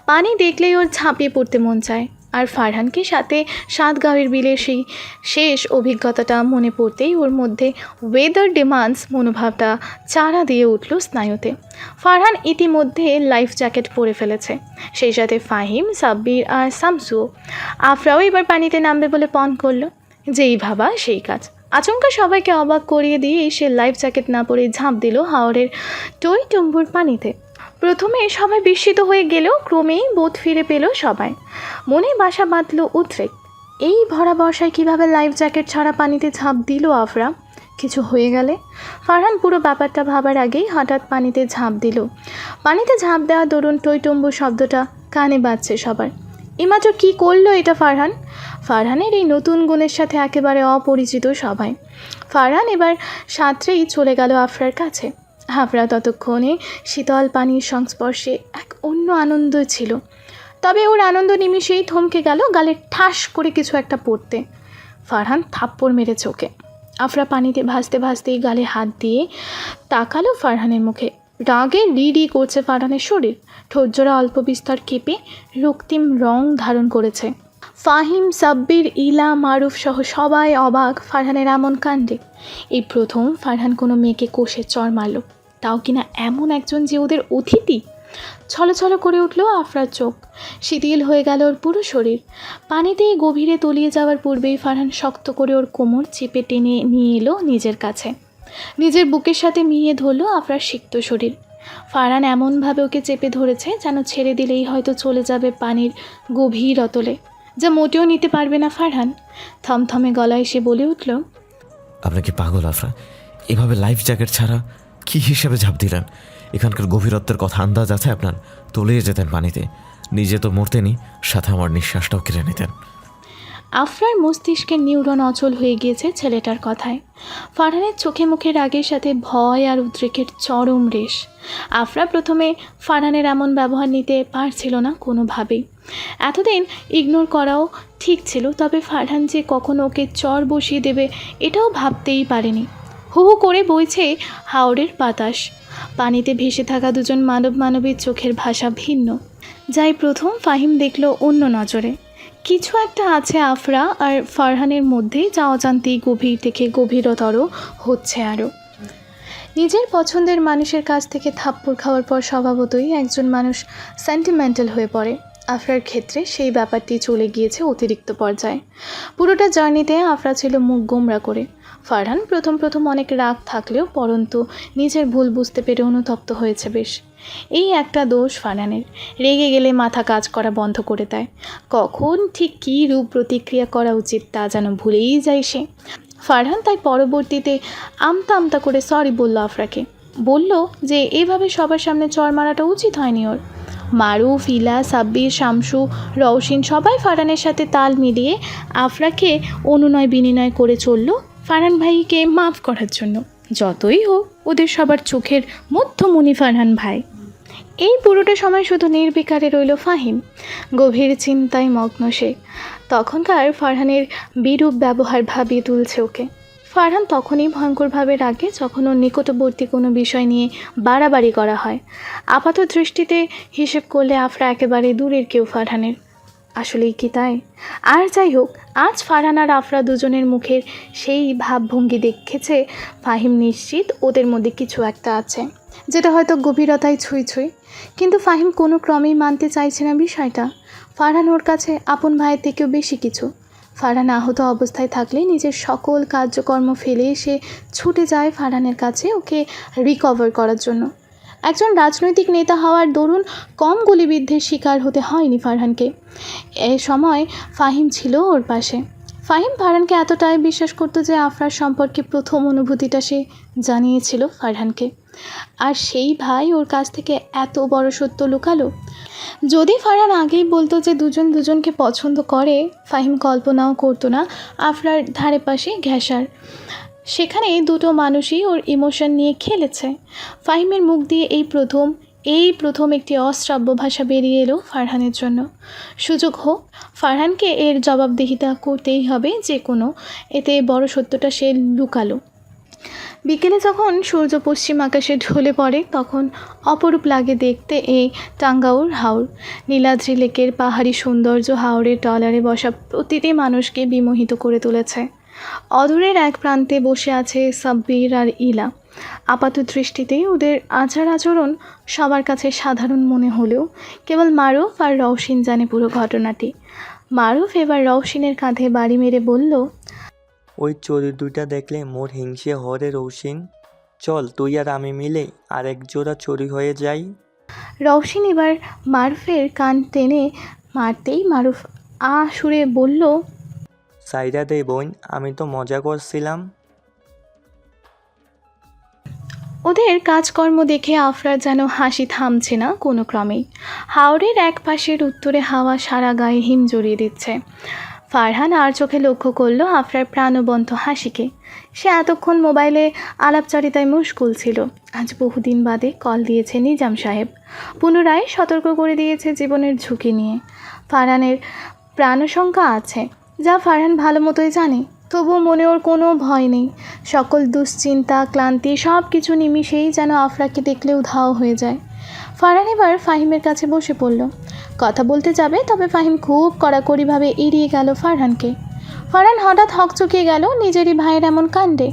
পানি দেখলেই ওর ঝাঁপিয়ে পড়তে মন চায়। আর ফারহানকে সাথে সাতগাঁওয়ের বিলের সেই শেষ অভিজ্ঞতাটা মনে পড়তেই ওর মধ্যে ওয়েদার ডিমান্ডস মনোভাবটা চারা দিয়ে উঠল স্নায়ুতে। ফারহান ইতিমধ্যে লাইফ জ্যাকেট পরে ফেলেছে, সেই সাথে ফাহিম, সাব্বির আর শামসুও। আফরাও এবার পানিতে নামবে বলে পণ করলো। যেই ভাবা সেই কাজ। আচমকা সবাইকে অবাক করিয়ে দিয়ে সে লাইফ জ্যাকেট না পরে ঝাঁপ দিল হাওরের টইটুম্বুর পানিতে। প্রথমে সবাই বিস্মিত হয়ে গেলেও ক্রমেই বোধ ফিরে পেল সবাই। মনে বাসা বাঁধল উদ্রেক। এই ভরা বর্ষায় কীভাবে লাইফ জ্যাকেট ছাড়া পানিতে ঝাঁপ দিল আফরা? কিছু হয়ে গেলে? ফারহান পুরো ব্যাপারটা ভাবার আগেই হঠাৎ পানিতে ঝাঁপ দিল। পানিতে ঝাঁপ দেওয়া দরুন টইটুম্বু শব্দটা কানে বাজছে সবার। এইমাত্র কী করলো এটা ফারহান? ফারহানের এই নতুন গুণের সাথে একেবারে অপরিচিত সবাই। ফারহান এবার সাঁতরেই চলে গেল আফরার কাছে। আফরা ততক্ষণে শীতল পানির সংস্পর্শে এক অন্য আনন্দ ছিল। তবে ওর আনন্দ নিমিষেই থমকে গেল গালে ঠাস করে কিছু একটা পড়তে। ফারহান থাপ্পড় মেরে চোখে। আফরা পানিতে ভাসতে ভাসতেই গালে হাত দিয়ে তাকালো ফারহানের মুখে। রাগে রিডি করছে ফারহানের শরীর, ঠোঁটজোড়া অল্প বিস্তর কেঁপে রক্তিম রং ধারণ করেছে। ফাহিম, সাব্বির, ইলা, মারুফ সহ সবাই অবাক ফারহানের এমন কাণ্ডে। এই প্রথম ফারহান কোনো মেয়েকে কষে চর মারল, তাও কিনা এমন একজন যে ওদের অতিথি। ছলছল করে উঠল আফরার চোখ, শিথিল হয়ে গেল ওর পুরো শরীর। পানিতে গভীরে তলিয়ে যাওয়ার পূর্বেই ফারহান শক্ত করে ওর কোমর চেপে টেনে নিয়ে এলো নিজের কাছে, নিজের বুকের সাথে মিলিয়ে ধরল আফরার সিক্ত শরীর। ফারহান এমনভাবে ওকে চেপে ধরেছে যেন ছেড়ে দিলেই হয়তো চলে যাবে পানির গভীর অতলে, যা মোটেও নিতে পারবে না ফারহান। থমথমে গলায় সে বলে উঠল, আপনার কি পাগল আফরা? এভাবে লাইফ জ্যাকেট ছাড়া কি হিসেবে ঝাঁপ দিলেন? এখানকার গভীরত্বের কথা আন্দাজ আছে আপনার? তলিয়ে যেতেন পানিতে, নিজে তো মরতেনি, সাথে আমার নিঃশ্বাসটাও কেড়ে নিতেন। আফরার মস্তিষ্কের নিউরন অচল হয়ে গিয়েছে ছেলেটার কথায়। ফারহানের চোখে মুখে রাগের সাথে ভয় আর উদ্রেকের চরম রেশ। আফরা প্রথমে ফারহানের এমন ব্যবহার নিতে পারছিল না কোনোভাবেই। এতদিন ইগনোর করাও ঠিক ছিল, তবে ফারহান যে কখনো ওকে চর বসিয়ে দেবে এটাও ভাবতেই পারেনি। হু হু করে বইছে হাওরের বাতাস। পানিতে ভেসে থাকা দুজন মানবীর চোখের ভাষা ভিন্ন। যাই প্রথম ফাহিম দেখল অন্য নজরে। কিছু একটা আছে আফরা আর ফারহানের মধ্যে, যা অজান্তেই গভীর থেকে গভীরতর হচ্ছে আরও। নিজের পছন্দের মানুষের কাছ থেকে থাপ্পড় খাওয়ার পর স্বভাবতই একজন মানুষ সেন্টিমেন্টাল হয়ে পড়ে। আফরার ক্ষেত্রে সেই ব্যাপারটি চলে গিয়েছে অতিরিক্ত পর্যায়ে। পুরোটা জার্নিতে আফরা ছিল মুখ গোমরা করে। ফারহান প্রথম অনেক রাগ থাকলেও পরন্তু নিজের ভুল বুঝতে পেরে অনুতপ্ত হয়েছে বেশ। এই একটা দোষ ফারহানের, রেগে গেলে মাথা কাজ করা বন্ধ করে দেয়। কখন ঠিক কী রূপ প্রতিক্রিয়া করা উচিত তা যেন ভুলেই যায় সে। ফারহান তাই পরবর্তীতে আমতা করে সরি বলল আফরাকে। বলল যে এভাবে সবার সামনে চর মারাটা উচিত হয়নি ওর। মারুফ, ইলা, সাব্বির, শামসু, রওশিন সবাই ফারহানের সাথে তাল মিলিয়ে আফরাকে অনুনয় বিনিময় করে চলল ফারহান ভাইকে মাফ করার জন্য। যতই হোক ওদের সবার চোখের মধ্যমণি ফারহান ভাই। এই পুরোটা সময় শুধু নির্বিকারে রইল ফাহিম, গভীর চিন্তায় মগ্ন সে। তখনকার ফারহানের বিরূপ ব্যবহার ভাবিয়ে তুলছে ওকে। ফারহান তখনই ভয়ঙ্করভাবে রাগে যখন ওর নিকটবর্তী কোনো বিষয় নিয়ে বাড়াবাড়ি করা হয়। আপাত দৃষ্টিতে হিসেব করলে আফরা একেবারে দূরের কেউ ফারহানের। আসলেই কি তাই? আর যাই হোক, আজ ফারহান আর আফরা দুজনের মুখের সেই ভাবভঙ্গি দেখেছে ফাহিম নিশ্চিত ওদের মধ্যে কিছু একটা আছে, যেটা হয়তো গভীরতায় ছুঁই। কিন্তু ফাহিম কোনো ক্রমেই মানতে চাইছে না বিষয়টা। ফারহান ওর কাছে আপন ভাইয়ের থেকেও বেশি কিছু। ফারহান আহত অবস্থায় থাকলে নিজের সকল কার্যকর্ম ফেলে সে ছুটে যায় ফারহানের কাছে ওকে রিকভার করার জন্য। একজন রাজনৈতিক নেতা হওয়ার দরুন কম গুলিবিদ্ধের শিকার হতে হয়নি ফারহানকে। এ সময় ফাহিম ছিল ওর পাশে। ফাহিম ফারহানকে এতটাই বিশ্বাস করতো যে আফরার সম্পর্কে প্রথম অনুভূতিটা সে জানিয়েছিল ফারহানকে। আর সেই ভাই ওর কাছ থেকে এত বড় সত্য লুকালো। যদি ফারহান আগেই বলতো যে দুজন দুজনকে পছন্দ করে, ফাহিম কল্পনাও করতো না আফরার ধারে পাশে ঘেঁষার। সেখানে দুটো মানুষই ওর ইমোশন নিয়ে খেলেছে। ফাহিমের মুখ দিয়ে এই প্রথম একটি অশ্রাব্য ভাষা বেরিয়ে এলো ফারহানের জন্য। সুযোগ হোক, ফারহানকে এর জবাবদিহিতা করতেই হবে যে কোনো, এতে বড় সত্যটা সে লুকালো। বিকেলে যখন সূর্য পশ্চিম আকাশে ঢলে পড়ে তখন অপরূপ লাগে দেখতে এই টাঙ্গাউর হাওর। নীলাদ্রি লেকের পাহাড়ি সৌন্দর্য হাওরের টলারে বসা প্রতিটি মানুষকে বিমোহিত করে তুলেছে। অদূরের এক প্রান্তে বসে আছে সাব্বির আর ইলা। আপাত দৃষ্টিতেই ওদের আচার আচরণ সবার কাছে সাধারণ মনে হলেও কেবল মারুফ আর রওশিন জানে পুরো ঘটনাটি। মারুফ এবার রওশিনের কাঁধে বাড়ি মেরে বলল, ওই চড়ুই দুইটা দেখলে মোর হিংসে হরে রৌশিন, চল তুই আর আমি মিলে আরেক জোড়া চড়ুই হয়ে যাই। রওশিন এবার মারুফের কান টেনে মারতেই মারুফ সুরে বলল, সাইরা দে বোন, আমি তো মজা করছিলাম। ওদের কাজকর্ম দেখে আফরার যেন হাসি থামছে না কোনো ক্রমেই। হাওরের এক পাশের উত্তরে হাওয়া সারা গায়ে হিম জড়িয়ে দিচ্ছে। ফারহান আর চোখে লক্ষ্য করলো আফরার প্রাণবন্ত হাসিকে। সে এতক্ষণ মোবাইলে আলাপচারিতায় মুশগুল ছিল। আজ বহুদিন বাদে কল দিয়েছে নিজাম সাহেব, পুনরায় সতর্ক করে দিয়েছে জীবনের ঝুঁকি নিয়ে। ফারহানের প্রাণশঙ্কা আছে, যা ফারহান ভালো মতোই জানে। তবু মনে ওর কোনো ভয় নেই। সকল দুশ্চিন্তা ক্লান্তি সব কিছু নিমিষেই যেন আফরাকে দেখলে উধাও হয়ে যায়। ফারহান এবার ফাহিমের কাছে বসে পড়ল। কথা বলতে যাবে, তবে ফাহিম খুব কড়াকড়িভাবে এড়িয়ে গেল ফারহানকে। ফারহান হঠাৎ হকচকিয়ে গেল নিজেরই ভাইয়ের এমন কাণ্ডে।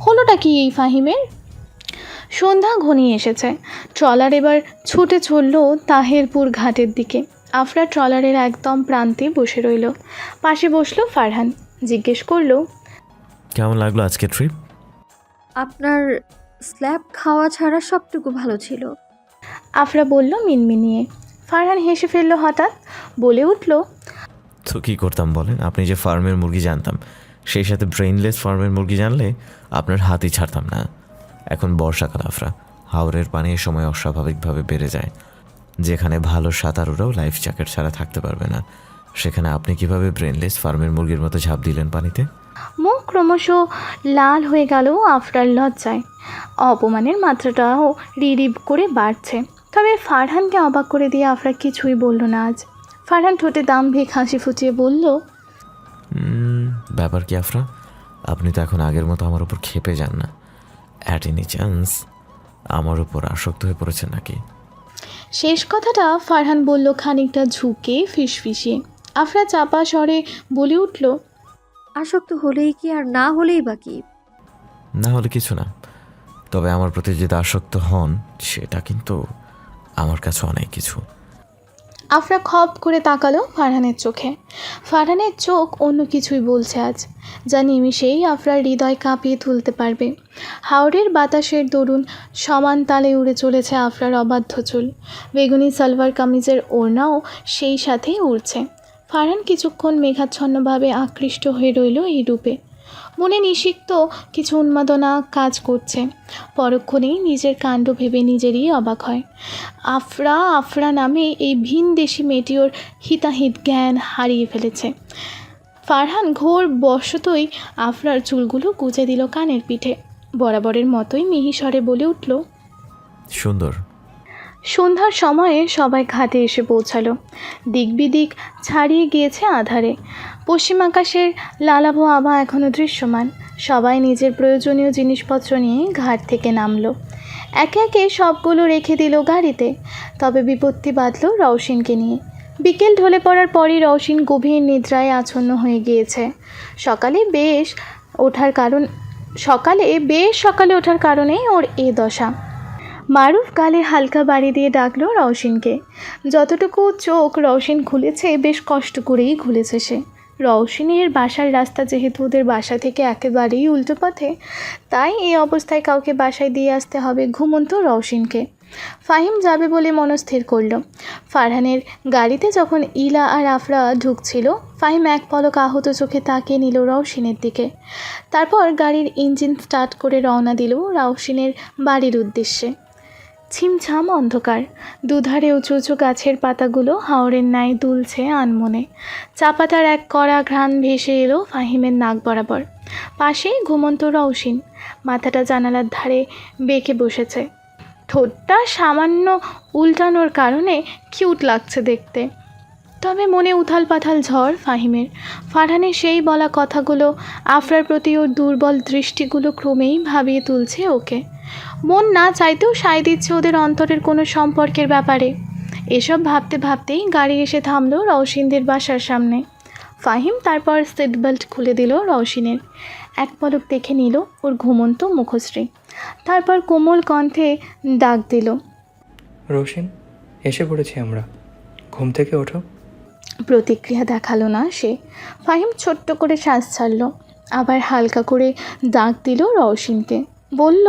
হলোটা কি এই ফাহিমের? সন্ধ্যা ঘনিয়ে এসেছে। ট্রলার এবার ছুটে চলল তাহেরপুর ঘাটের দিকে। আফরা ট্রলারের একদম প্রান্তে বসে রইল। পাশে বসলো ফারহান। জিজ্ঞেস করলো, কেমন লাগলো আজকে ট্রিপ? আপনার স্ল্যাব খাওয়া ছাড়া সবটুকু ভালো ছিল। আফরা বলল মিনমিনিয়ে। ফারহান হেসে ফেলল হঠাৎ, বলে উঠল, তো কী করতাম বলেন? আপনি যে ফার্মের মুরগি জানতাম, সেই সাথে ব্রেইনলেস ফার্মের মুরগি জানলে আপনার হাতই ছাড়তাম না। এখন বর্ষাকাল আফরা, হাওরের পানি এ সময় অস্বাভাবিকভাবে বেড়ে যায়। যেখানে ভালো সাঁতারুরাও লাইফ জ্যাকেট ছাড়া থাকতে পারবে না, সেখানে আপনি কিভাবে ব্রেনলেস ফার্মের মুরগির মতো ঝাঁপ দিলেন পানিতে? মুখ ক্রমশ লাল হয়ে গেল আফরার লজ্জায়। অপমানের মাত্রাটাও রিরিব করে বাড়ছে। তবে ফারহানকে অবাক করে দিয়ে আফরা কিছুই বলল না আজ। ফারহান ঠোঁটে দাম্ভিক হাসি ফুটিয়ে বলল, ব্যাপার কি আফরা? আপনি তো এখন আগের মতো আমার উপর ক্ষেপে যান না। অ্যাট এনি চান্স আমার উপর আসক্ত হয়ে পড়েছেন নাকি? শেষ কথাটা ফারহান বলল খানিকটা ঝুঁকে ফিসফিসিয়ে। আফরা চাপা স্বরে বলে উঠল, আসক্ত হলেই কি আর না হলেই বা কি? না হলে কিছু না, তবে আমার প্রতি যদি আসক্ত হন সেটা কিন্তু আমার কাছে অনেক কিছু। আফরা খপ করে তাকালো ফারহানের চোখে। ফারহানের চোখ অন্য কিছুই বলছে আজ, যা নিমিষেই আফরার হৃদয় কাঁপিয়ে তুলতে পারবে। হাওড়ের বাতাসের দরুন সমান তালে উড়ে চলেছে আফরার অবাধ্য চুল। বেগুনি সালোয়ার কামিজের ওড়নাও সেই সাথেই উড়ছে। ফারহান কিছুক্ষণ মেঘাচ্ছন্নভাবে আকৃষ্ট হয়ে রইল এই রূপে। মনে নিষিক্ত কিছু উন্মাদনা কাজ করছে। পরক্ষণেই নিজের কাণ্ড ভেবে নিজেরই অবাক হয়। আফরা আফরা নামে এই ভিনদেশি মেয়েটি ওর হিতাহিত জ্ঞান হারিয়ে ফেলেছে। ফারহান ঘোর বশতই আফরার চুলগুলো গুজে দিল কানের পিঠে। বরাবরের মতোই মিহিস্বরে বলে উঠল, সুন্দর। সন্ধ্যার সময়ে সবাই ঘাটে এসে পৌঁছালো। দিক বিদিক ছাড়িয়ে গিয়েছে আধারে। পশ্চিম আকাশের লালাভ আভা এখনও দৃশ্যমান। সবাই নিজের প্রয়োজনীয় জিনিসপত্র নিয়ে ঘাট থেকে নামলো। একে একে সবগুলো রেখে দিল গাড়িতে। তবে বিপত্তি বাঁধল রওশিনকে নিয়ে। বিকেল ঢলে পড়ার পরই রওশিন গভীর নিদ্রায় আচ্ছন্ন হয়ে গিয়েছে। সকালে বেশ সকালে ওঠার কারণেই ওর এ দশা। মারুফ গালে হালকা বাড়ি দিয়ে ডাকলো রওশিনকে। যতটুকু চোখ রওশিন খুলেছে বেশ কষ্ট করেই খুলেছে সে। রওশিনের বাসার রাস্তা যেহেতু ওদের বাসা থেকে একেবারেই উল্টো পথে, তাই এই অবস্থায় কাউকে বাসায় দিয়ে আসতে হবে ঘুমন্ত রওশিনকে। ফাহিম যাবে বলে মনস্থির করল। ফারহানের গাড়িতে যখন ইলা আর আফরা ঢুকছিল, ফাহিম এক পলক আহত চোখে তাকিয়ে নিল রওশিনের দিকে। তারপর গাড়ির ইঞ্জিন স্টার্ট করে রওনা দিল রওশিনের বাড়ির উদ্দেশ্যে। ছিমছাম অন্ধকার। দুধারে উঁচু উঁচু গাছের পাতাগুলো হাওরের ন্যায় দুলছে আনমনে। চা পাতার এক কড়া ঘ্রাণ ভেসে এলো ফাহিমের নাক বরাবর। পাশেই ঘুমন্ত রওশিন, মাথাটা জানালার ধারে বেঁকে বসেছে। ঠোঁটটা সামান্য উল্টানোর কারণে কিউট লাগছে দেখতে। তবে মনে উথাল পাথাল ঝড় ফাহিমের। ফারহানের সেই বলা কথাগুলো, আফরার প্রতি ওর দুর্বল দৃষ্টিগুলো ক্রমেই ভাবিয়ে তুলছে ওকে। মন না চাইতেও সায় দিচ্ছে ওদের অন্তরের কোনো সম্পর্কের ব্যাপারে। এসব ভাবতে ভাবতেই গাড়ি এসে থামলো রওশিনদের বাসার সামনে। ফাহিম তারপর সিট বেল্ট খুলে দিল রওশিনের। এক পলক দেখে নিল ওর ঘুমন্ত মুখশ্রী। তারপর কোমল কণ্ঠে ডাক দিল, রোশিন, এসে পড়েছি আমরা, ঘুম থেকে ওঠো। প্রতিক্রিয়া দেখালো না সে। ফাহিম ছোট্ট করে শ্বাস ছাড়ল, আবার হালকা করে ডাক দিল রওশিনকে। বলল,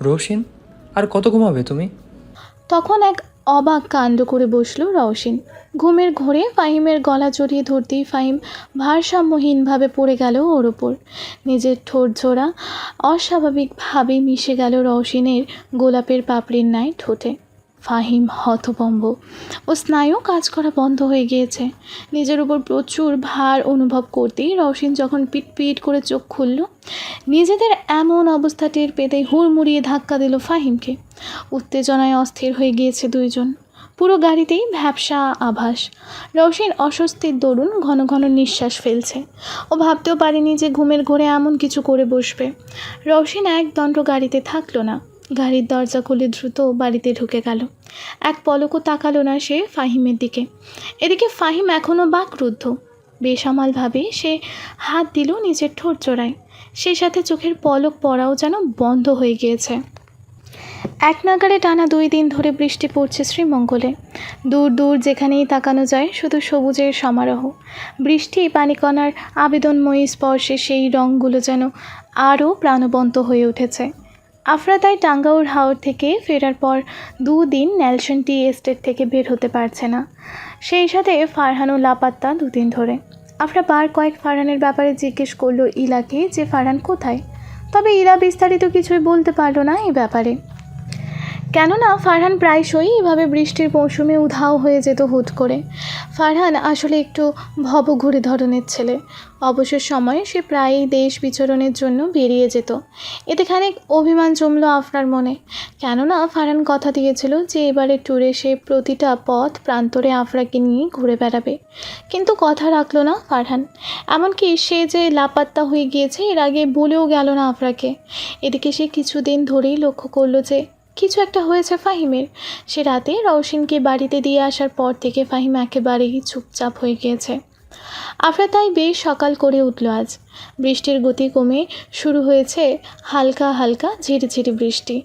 রোশিন, আর কত ঘুমাবে তুমি? তখন এক অবাক কাণ্ড করে বসল রওশিন। ঘুমের ঘোরে ফাহিমের গলা জড়িয়ে ধরতেই ফাহিম ভারসাম্যহীনভাবে পড়ে গেল ওর ওপর। নিজের ঠোঁট জোড়া অস্বাভাবিকভাবে মিশে গেল রওশিনের গোলাপের পাপড়ির ন্যায় ঠোঁটে। ফাহিম হতভম্ব। ও স্নায়ু কাজ করা বন্ধ হয়ে গিয়েছে। নিজের উপর প্রচুর ভার অনুভব করতেই রওশিন যখন পিট করে চোখ খুলল, নিজেদের এমন অবস্থা টের পেতেই হুড়মুড়িয়ে ধাক্কা দিল ফাহিমকে। উত্তেজনায় অস্থির হয়ে গিয়েছে দুইজন। পুরো গাড়িতেই ভ্যাপসা আভাস। রওশিন অস্বস্তির দরুন ঘন ঘন নিঃশ্বাস ফেলছে। ও ভাবতেও পারেনি যে ঘুমের ঘোরে এমন কিছু করে বসবে। রওশিন একদণ্ড গাড়িতে থাকলো না, গাড়ির দরজা খুলে দ্রুত বাড়িতে ঢুকে গেল। এক পলকও তাকালো না সে ফাহিমের দিকে। এদিকে ফাহিম এখনও বাকরুদ্ধ। বেসামালভাবে সে হাত দিল নিজের ঠোঁট জোড়ায়, সেই সাথে চোখের পলক পড়াও যেন বন্ধ হয়ে গিয়েছে। এক নাগাড়ে টানা 2 দিন ধরে বৃষ্টি পড়ছে শ্রীমঙ্গলে। দূর দূর যেখানেই তাকানো যায় শুধু সবুজের সমারোহ। বৃষ্টি পানিকণার আবেদনময়ী স্পর্শে সেই রঙগুলো যেন আরও প্রাণবন্ত হয়ে উঠেছে। আফরা তাই টাঙ্গাউর হাওর থেকে ফেরার পর 2 দিন নেলসন টি এস্টেট থেকে বের হতে পারছে না। সেই সাথে ফারহানও লাপাত্তা 2 দিন ধরে। আফরা বার কয়েক ফারহানের ব্যাপারে জিজ্ঞেস করলো ইলাকে যে ফারহান কোথায়, তবে ইলা বিস্তারিত কিছুই বলতে পারলো না এই ব্যাপারে। কেননা ফারহান প্রায়শই এভাবে বৃষ্টির মৌসুমে উধাও হয়ে যেত হুট করে। ফারহান আসলে একটু ভবঘুরে ধরনের ছেলে। অবসর সময়ে সে প্রায়ই দেশ বিচরণের জন্য বেরিয়ে যেত। এতে খানিক অভিমান জমল আফরার মনে। কেননা ফারহান কথা দিয়েছিল যে এবারের ট্যুরে সে প্রতিটা পথ প্রান্তরে আফরাকে নিয়ে ঘুরে বেড়াবে, কিন্তু কথা রাখলো না ফারহান। এমনকি সে যে লাপাত্তা হয়ে গিয়েছে এর আগে বলেও গেল না আফরাকে। এদিকে সে কিছুদিন ধরেই লক্ষ্য করলো যে কিছু একটা হয়েছে ফাহিমের। সে রাতে রওশিনকে বাড়িতে দিয়ে আসার পর থেকে ফাহিম একেবারেই চুপচাপ হয়ে গিয়েছে। আফরা তাই বেশ সকাল করে উঠল আজ। বৃষ্টির গতি কমে শুরু হয়েছে হালকা হালকা ঝিরিঝিরি বৃষ্টি।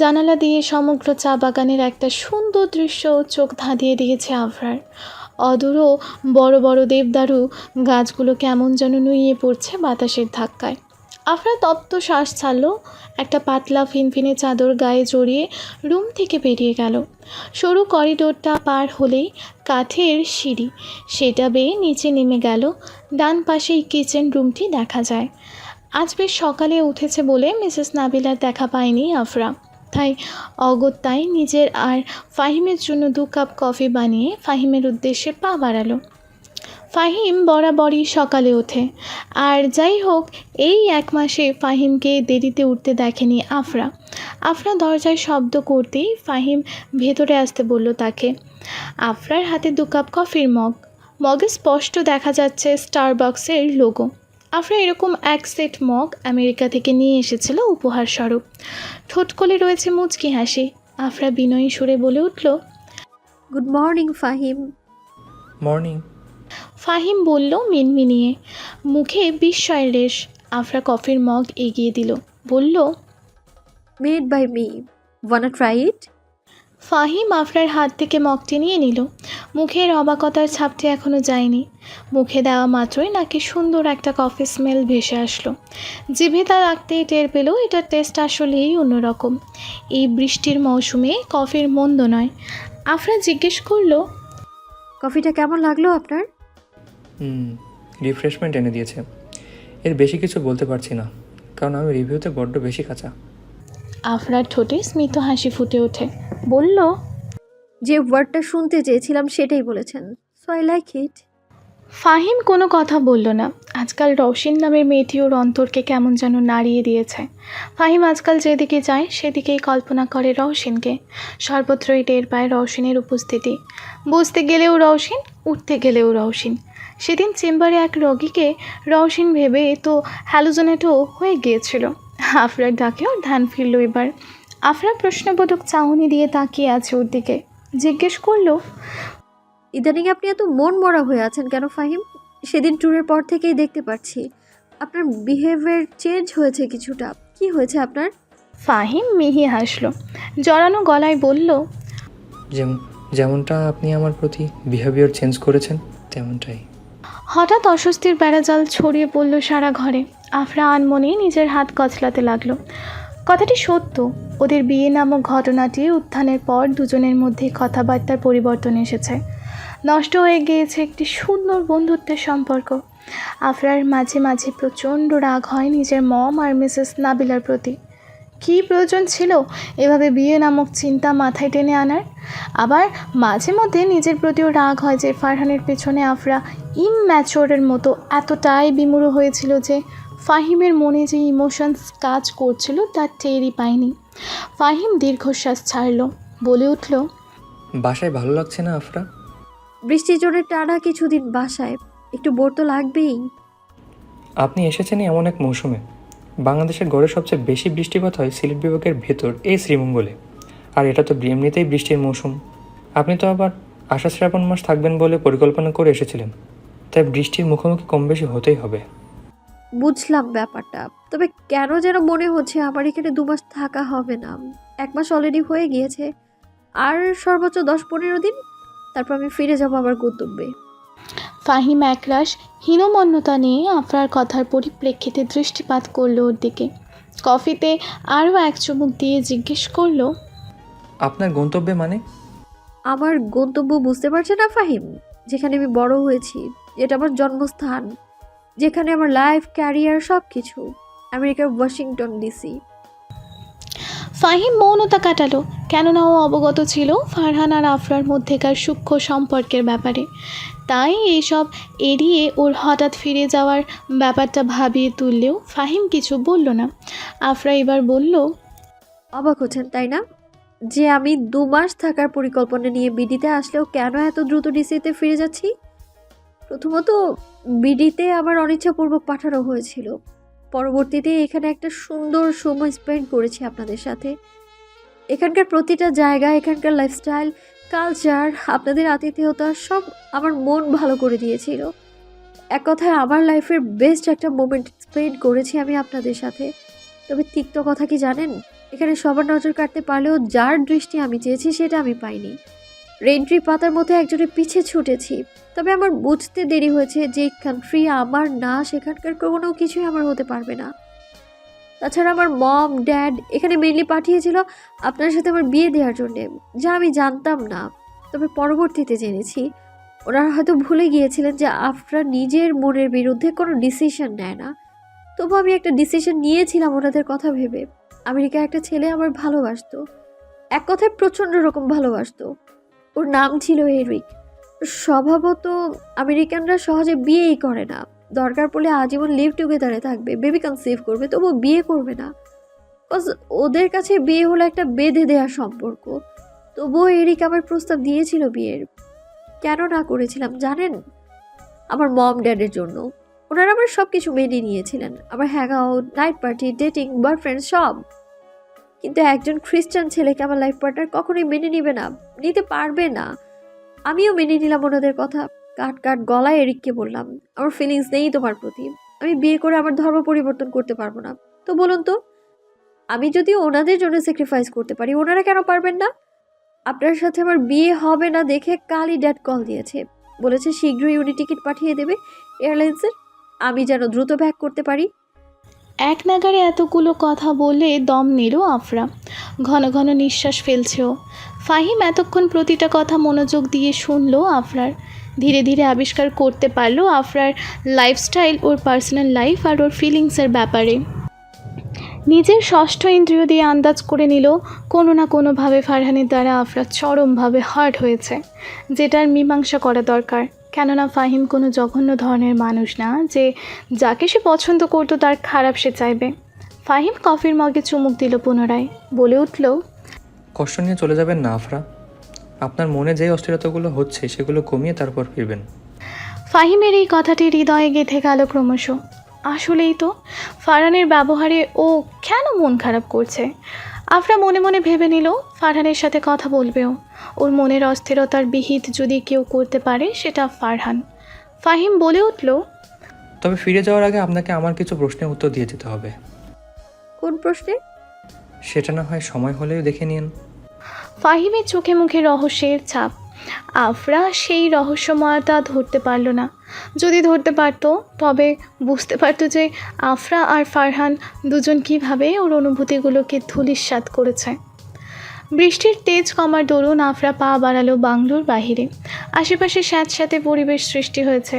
জানালা দিয়ে সমগ্র চা বাগানের একটা সুন্দর দৃশ্য চোখ ধাঁধিয়ে দিয়েছে আফরার। অদূরও বড় বড় দেবদারু গাছগুলো কেমন যেন নুইয়ে পড়ছে বাতাসের ধাক্কায়। আফরা তপ্ত শ্বাস ছাড়ল। একটা পাতলা ফিনফিনে চাদর গায়ে জড়িয়ে রুম থেকে বেরিয়ে গেল। সরু করিডোরটা পার হলেই কাঠের সিঁড়ি, সেটা বেয়ে নিচে নেমে গেল। ডান পাশেই কিচেন রুমটি দেখা যায়। আজ বেশ সকালে উঠেছে বলে মিসেস নাবিলার দেখা পায়নি আফরা, তাই অগত্যায় নিজের আর ফাহিমের জন্য 2 কাপ কফি বানিয়ে ফাহিমের উদ্দেশ্যে পা বাড়ালো। ফাহিম বরাবরই সকালে ওঠে, আর যাই হোক এই 1 মাসে ফাহিমকে দেরিতে উঠতে দেখেনি আফরা। আফরা দরজায় শব্দ করতেই ফাহিম ভেতরে আসতে বলল তাকে। আফরার হাতে 2 কাপ কফির মগে স্পষ্ট দেখা যাচ্ছে স্টারবাক্সের লোগো। আফরা এরকম 1 সেট মগ আমেরিকা থেকে নিয়ে এসেছিল উপহার স্বরূপ। ঠোঁটকলে রয়েছে মুচকি হাসি। আফরা বিনয়ী সুরে বলে উঠল, good morning Fahim. Morning. Fahim বলল মিনমিনিয়ে, মুখে বিস্ময়ের রেশ। আফরা কফির মগ এগিয়ে দিল, বলল, made by me, wanna try it? Fahim আফরার হাত থেকে মগটি নিয়ে নিল। মুখের অবাকতার ছাপটি এখনও যায়নি। মুখে দেওয়া মাত্রই নাকি সুন্দর একটা কফি স্মেল ভেসে আসলো। জিভে তা রাখতেই টের পেল এটার টেস্ট আসলেই অন্যরকম। এই বৃষ্টির মৌসুমে কফির মন্দ নয়। আফরা জিজ্ঞেস করলো, কফিটা কেমন লাগলো আপনার? রিফ্রেশমেন্ট এনে দিয়েছে। এর বেশি কিছু বলতে পারছি না, কারণ আমি রিভিউতে বড্ড বেশি কাঁচা। আফরার ঠোঁটে স্মিত হাসি ফুটে ওঠে, বলল, যে ওয়ার্ডটা শুনতে চেয়েছিলাম সেটাই বলেছেন, so I like it. Fahim কোনো কথা বলল না। আজকাল রওশিন নামের মেয়েটি ওর অন্তরকে কেমন যেন নাড়িয়ে দিয়েছে। ফাহিম আজকাল যেদিকে যায় সেদিকেই কল্পনা করে রওশিনকে। সর্বত্রই টের পায় রওশিনের উপস্থিতি। বসতে গেলেও রওশিন, উঠতে গেলেও রওশিন। সেদিন চেম্বারে এক রোগীকে রওশিন ভেবে তো হ্যালোজেনেটও হয়ে গিয়েছিল। আফরার ডাকেও ধ্যান ফিরল এবার। আফরা প্রশ্নবোধক চাহনি দিয়ে তাকিয়ে আছে ওর দিকে। জিজ্ঞেস করলো, ইদানিং আপনি এত মন মরা হয়ে আছেন কেন ফাহিম? সেদিন ট্যুরের পর থেকেই দেখতে পাচ্ছি আপনার বিহেভিয়ার চেঞ্জ হয়েছে কিছুটা। কি হয়েছে আপনার? ফাহিম মিহি হাসল, জড়ানো গলায় বলল, যেমনটা আপনি আমার প্রতি বিহেভিয়ার চেঞ্জ করেছেন তেমনটাই। হঠাৎ অস্বস্তির বেড়াজাল ছড়িয়ে পড়ল সারা ঘরে। আফরা আনমনে নিজের হাত কচলাতে লাগলো। কথাটি সত্য। ওদের বিয়ে নামক ঘটনাটি উত্থানের পর দুজনের মধ্যে কথাবার্তার পরিবর্তন এসেছে। নষ্ট হয়ে গিয়েছে একটি সুন্দর বন্ধুত্বের সম্পর্ক। আফরার মাঝে মাঝে প্রচণ্ড রাগ হয় নিজের মম আর মিসেস নাবিলার প্রতি। কী প্রয়োজন ছিল এভাবে বিয়ে নামক চিন্তা মাথায় টেনে আনার? আবার মাঝে মধ্যে নিজের প্রতিও রাগ হয় যে ফারহানের পেছনে আফরা ইমম্যাচিওরের মতো এতটাই বিমূঢ় হয়েছিল যে ফাহিমের মনে যে ইমোশনস কাজ করছিল তার টেরই পায়নি। ফাহিম দীর্ঘশ্বাস ছাড়ল, বলে উঠল, বাসায় ভালো লাগছে না আফরা? বৃষ্টির জন্য টানা কিছুদিন বাসায়, একটু বোর তো লাগবেই। আপনি এসেছেন এমন এক মৌসুমে, বাংলাদেশের গড়ে সবচেয়ে বেশি বৃষ্টিপাত হয় সিলেট বিভাগের ভেতর এই শ্রীমঙ্গলে। আর এটা তো এমনিতেই বৃষ্টির মৌসুম। আপনি তো আবার আষাঢ় শ্রাবণ মাস থাকবেন বলে পরিকল্পনা করে এসেছিলেন, তাই বৃষ্টির মুখোমুখি কম বেশি হতেই হবে। বুঝলাম ব্যাপারটা, তবে কেন যেন মনে হচ্ছে আমার এখানে 2 মাস থাকা হবে না। 1 মাস অলরেডি হয়ে গিয়েছে, আর সর্বোচ্চ 10-15 দিন, তারপর আমি ফিরে যাব আমার গন্তব্যে। ফাহিম একরাশ হীনমন্যতা নিয়ে আফরার কথার পরিপ্রেক্ষিতে দৃষ্টিপাত করলো ওর দিকে। কফিতে আরও এক চুমুক দিয়ে জিজ্ঞেস করলো, আপনার গন্তব্যে মানে? আমার গন্তব্য বুঝতে পারছে না ফাহিম? যেখানে আমি বড় হয়েছি, যেটা আমার জন্মস্থান, যেখানে আমার লাইফ, ক্যারিয়ার সব কিছু, আমেরিকার ওয়াশিংটন ডিসি। ফাহিম মৌনতা কাটালো, কেননা ও অবগত ছিল ফারহান আর আফরার মধ্যেকার সূক্ষ্ম সম্পর্কের ব্যাপারে। তাই এইসব এড়িয়ে ওর হঠাৎ ফিরে যাওয়ার ব্যাপারটা ভাবিয়ে তুললেও ফাহিম কিছু বলল না। আফরা এবার বলল, অবাক হচ্ছেন তাই না, যে আমি 2 মাস থাকার পরিকল্পনা নিয়ে বিডিতে আসলেও কেন এত দ্রুত ডিসিতে ফিরে যাচ্ছি? প্রথমত, বিডিতে আমার অনিচ্ছাপূর্বক পাঠানো হয়েছিল। পরবর্তীতে এখানে একটা সুন্দর সময় স্পেন্ড করেছি আপনাদের সাথে। এখানকার প্রতিটা জায়গা, এখানকার লাইফস্টাইল, কালচার, আপনাদের আতিথেয়তা সব আমার মন ভালো করে দিয়েছিল। এক কথায় আমার লাইফের বেস্ট একটা মোমেন্ট স্পেন্ড করেছি আমি আপনাদের সাথে। তবে তিক্ত কথা কি জানেন, এখানে সবার নজর কাটতে পারলেও যার দৃষ্টি আমি চেয়েছি সেটা আমি পাইনি। রেন্ট্রি পাতার মধ্যে একজনের পিছে ছুটেছি। তবে আমার বুঝতে দেরি হয়েছে যে কান্ট্রি আমার না, সেখানকার কোনো কিছুই আমার হতে পারবে না। তাছাড়া আমার মম ড্যাড এখানে মেনলি পাঠিয়েছিল আপনার সাথে আমার বিয়ে দেওয়ার জন্যে, যা আমি জানতাম না। তবে পরবর্তীতে জেনেছি ওনারা হয়তো ভুলে গিয়েছিলেন যে আফরা নিজের মনের বিরুদ্ধে কোনো ডিসিশন নেয় না। তবু আমি একটা ডিসিশন নিয়েছিলাম ওনাদের কথা ভেবে। আমেরিকায় একটা ছেলে আমার ভালোবাসতো, এক কথায় প্রচণ্ড রকম ভালোবাসতো। ওর নাম ছিল এরিক। স্বভাবত আমেরিকানরা সহজে বিয়েই করে না, দরকার পড়লে আজীবন লিভ টুগেদারে থাকবে, বেবি কনসিভ করবে, তবু বিয়ে করবে না। কজ ওদের কাছে বিয়ে হলো একটা বেঁধে দেওয়া সম্পর্ক। তবুও এরিক আমার প্রস্তাব দিয়েছিল বিয়ের। কেন না করেছিলাম জানেন? আমার মম ড্যাডের জন্য। ওনারা আমার সব কিছু মেনে নিয়েছিলেন, আমার hang out, night party, dating, boyfriend সব। কিন্তু একজন খ্রিস্টান ছেলেকে আমার লাইফ পার্টনার কখনোই মেনে নিবে না, নিতে পারবে না। আমিও মেনে নিলাম ওনাদের কথা। কাট কাট গলায় এরিককে বললাম, আমার ফিলিংস নেই তোমার প্রতি, আমি বিয়ে করে আমার ধর্ম পরিবর্তন করতে পারবো না। তো বলুন তো, আমি যদি ওনাদের জন্য স্যাক্রিফাইস করতে পারি, ওনারা কেন পারবেন না? আপনার সাথে আমার বিয়ে হবে না দেখে কালই ড্যাড কল দিয়েছে, বলেছে শীঘ্রই উনি টিকিট পাঠিয়ে দেবে এয়ারলাইন্সের, আমি যেন দ্রুত ব্যাক করতে পারি। এক নাগারে এতগুলো কথা বলে দম নিল আফরা। ঘন ঘন নিঃশ্বাস ফেলছেও। ফাহিম এতক্ষণ প্রতিটা কথা মনোযোগ দিয়ে শুনল আফরার। ধীরে ধীরে আবিষ্কার করতে পারলো আফরার লাইফস্টাইল, ওর পার্সোনাল লাইফ আর ওর ফিলিংসের ব্যাপারে। নিজের ষষ্ঠ ইন্দ্রিয় দিয়ে আন্দাজ করে নিল কোনো না কোনোভাবে ফারহানের দ্বারা আফরা চরমভাবে হার্ট হয়েছে, যেটার মীমাংসা করা দরকার। কেননা ফাহিম কোনো জঘন্য ধরনের মানুষ না যে যাকে সে পছন্দ করতো তার খারাপ সে চাইবে। ফাহিম কফির মগে চুমুক দিল পুনরায়, বলে উঠল, কষ্ট নিয়ে চলে যাবেন না আফরা, আপনার মনে যে অস্থিরতাগুলো হচ্ছে সেগুলো কমিয়ে তারপর ফিরবেন। ফাহিমের এই কথাটি হৃদয়ে গেঁথে গেল ক্রমশ। আসলেই তো, ফারহানের ব্যবহারে ও কেন মন খারাপ করছে। আফরা মনে মনে ভেবে নিল ফারহানের সাথে কথা বলবেও। ওর মনের অস্থিরতার বিহিত যদি কেউ করতে পারে সেটা ফারহান। ফাহিম বলে উঠল, তবে ফিরে যাওয়ার আগে আপনাকে আমার কিছু প্রশ্নের উত্তর দিয়ে যেতে হবে। কোন প্রশ্নে? সেটা না হয় সময় হলেও দেখে নিন। ফাহিমের চোখে মুখে রহস্যের ছাপ। আফরা সেই রহস্যময়তা ধরতে পারল না। যদি ধরতে পারত তবে বুঝতে পারত যে আফরা আর ফারহান দুজন কীভাবে ওর অনুভূতিগুলোকে ধূলিসাৎ করেছে। বৃষ্টির তেজ কমার দরুন আফরা পা বাড়ালো বাংলোর বাহিরে। আশেপাশে স্যাঁতস্যাঁতে পরিবেশ সৃষ্টি হয়েছে।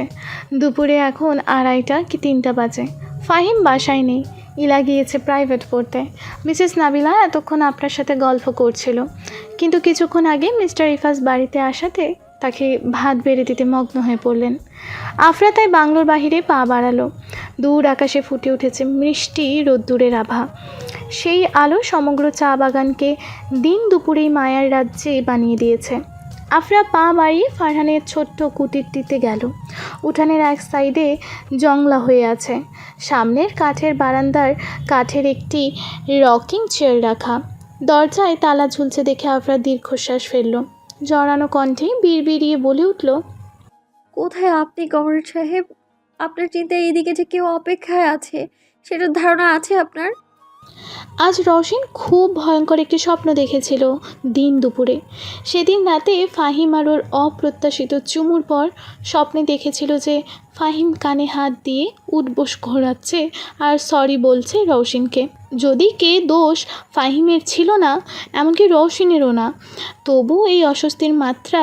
দুপুরে এখন 2:30 কি 3টা বাজে। ফাহিম বাসায় নেই, ইলা গিয়েছে প্রাইভেট পড়তে। মিসেস নাবিলা এতক্ষণ আপনার সাথে গল্প করছিল, কিন্তু কিছুক্ষণ আগে মিস্টার ইফাজ বাড়িতে আসাতে তাকে ভাত বেড়ে দিতে মগ্ন হয়ে পড়লেন। আফরা তাই বাংলোর বাহিরে পা বাড়ালো। দূর আকাশে ফুটে উঠেছে মিষ্টি রোদ্দুরের আভা। সেই আলো সমগ্র চা বাগানকে দিন দুপুরেই মায়ার রাজ্যে বানিয়ে দিয়েছে। আফরা পা বাড়িয়ে ফারহানের ছোট্ট কুটিরটিতে গেল। উঠানের এক সাইডে জংলা হয়ে আছে, সামনের কাঠের বারান্দার কাঠের একটি রকিং চেয়ার রাখা। দরজায় তালা ঝুলছে দেখে আফরা দীর্ঘশ্বাস ফেলল। জড়ানো কণ্ঠে বিড়বিড়িয়ে বলে উঠল, কোথায় আপনি কমরেড সাহেব? আপনার চিন্তায় এইদিকে যে কেউ অপেক্ষায় আছে সেটার ধারণা আছে আপনার? আজ রওশন খুব ভয়ঙ্কর একটি স্বপ্ন দেখেছিল দিন দুপুরে। সেদিন রাতে ফাহিম আর ওর অপ্রত্যাশিত চুমুর পর স্বপ্নে দেখেছিল যে ফাহিম কানে হাত দিয়ে উঠবোস ঘোরাচ্ছে আর সরি বলছে রওশনকে। যদি কে দোষ ফাহিমের ছিল না, এমনকি রওশনেরও না, তবু এই অস্বস্তির মাত্রা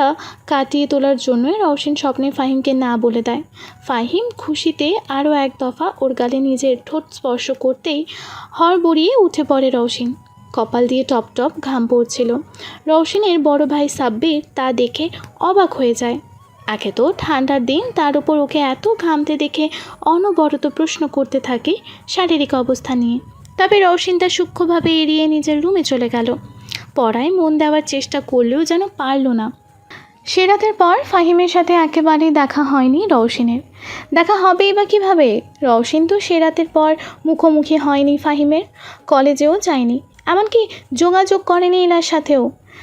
কাটিয়ে তোলার জন্যই রওশন স্বপ্নে ফাহিমকে না বলে দেয়। ফাহিম খুশিতে আরও এক দফা ওর গালে নিজের ঠোঁট স্পর্শ করতেই হড়বড়িয়ে উঠে পড়ে রওশন। কপাল দিয়ে টপ টপ ঘাম পড়ছিল। রওশনের বড় ভাই সাব্বির তা দেখে অবাক হয়ে যায়। একে তো ঠান্ডার দিন, তার উপর ওকে এত ঘামতে দেখে অনবরত প্রশ্ন করতে থাকে শারীরিক অবস্থা নিয়ে। তবে রওশন তা সূক্ষ্মভাবে এড়িয়ে নিজের রুমে চলে গেল। পড়ায় মন দেওয়ার চেষ্টা করলেও যেন পারল না। সে রাতের পর ফাহিমের সাথে একেবারেই দেখা হয়নি রওশনের। দেখা হবেই বা কীভাবে? রওশন তো সে রাতের পর মুখোমুখি হয়নি ফাহিমের, কলেজেও যায়নি, এমনকি যোগাযোগ করেনি এলার সাথেও।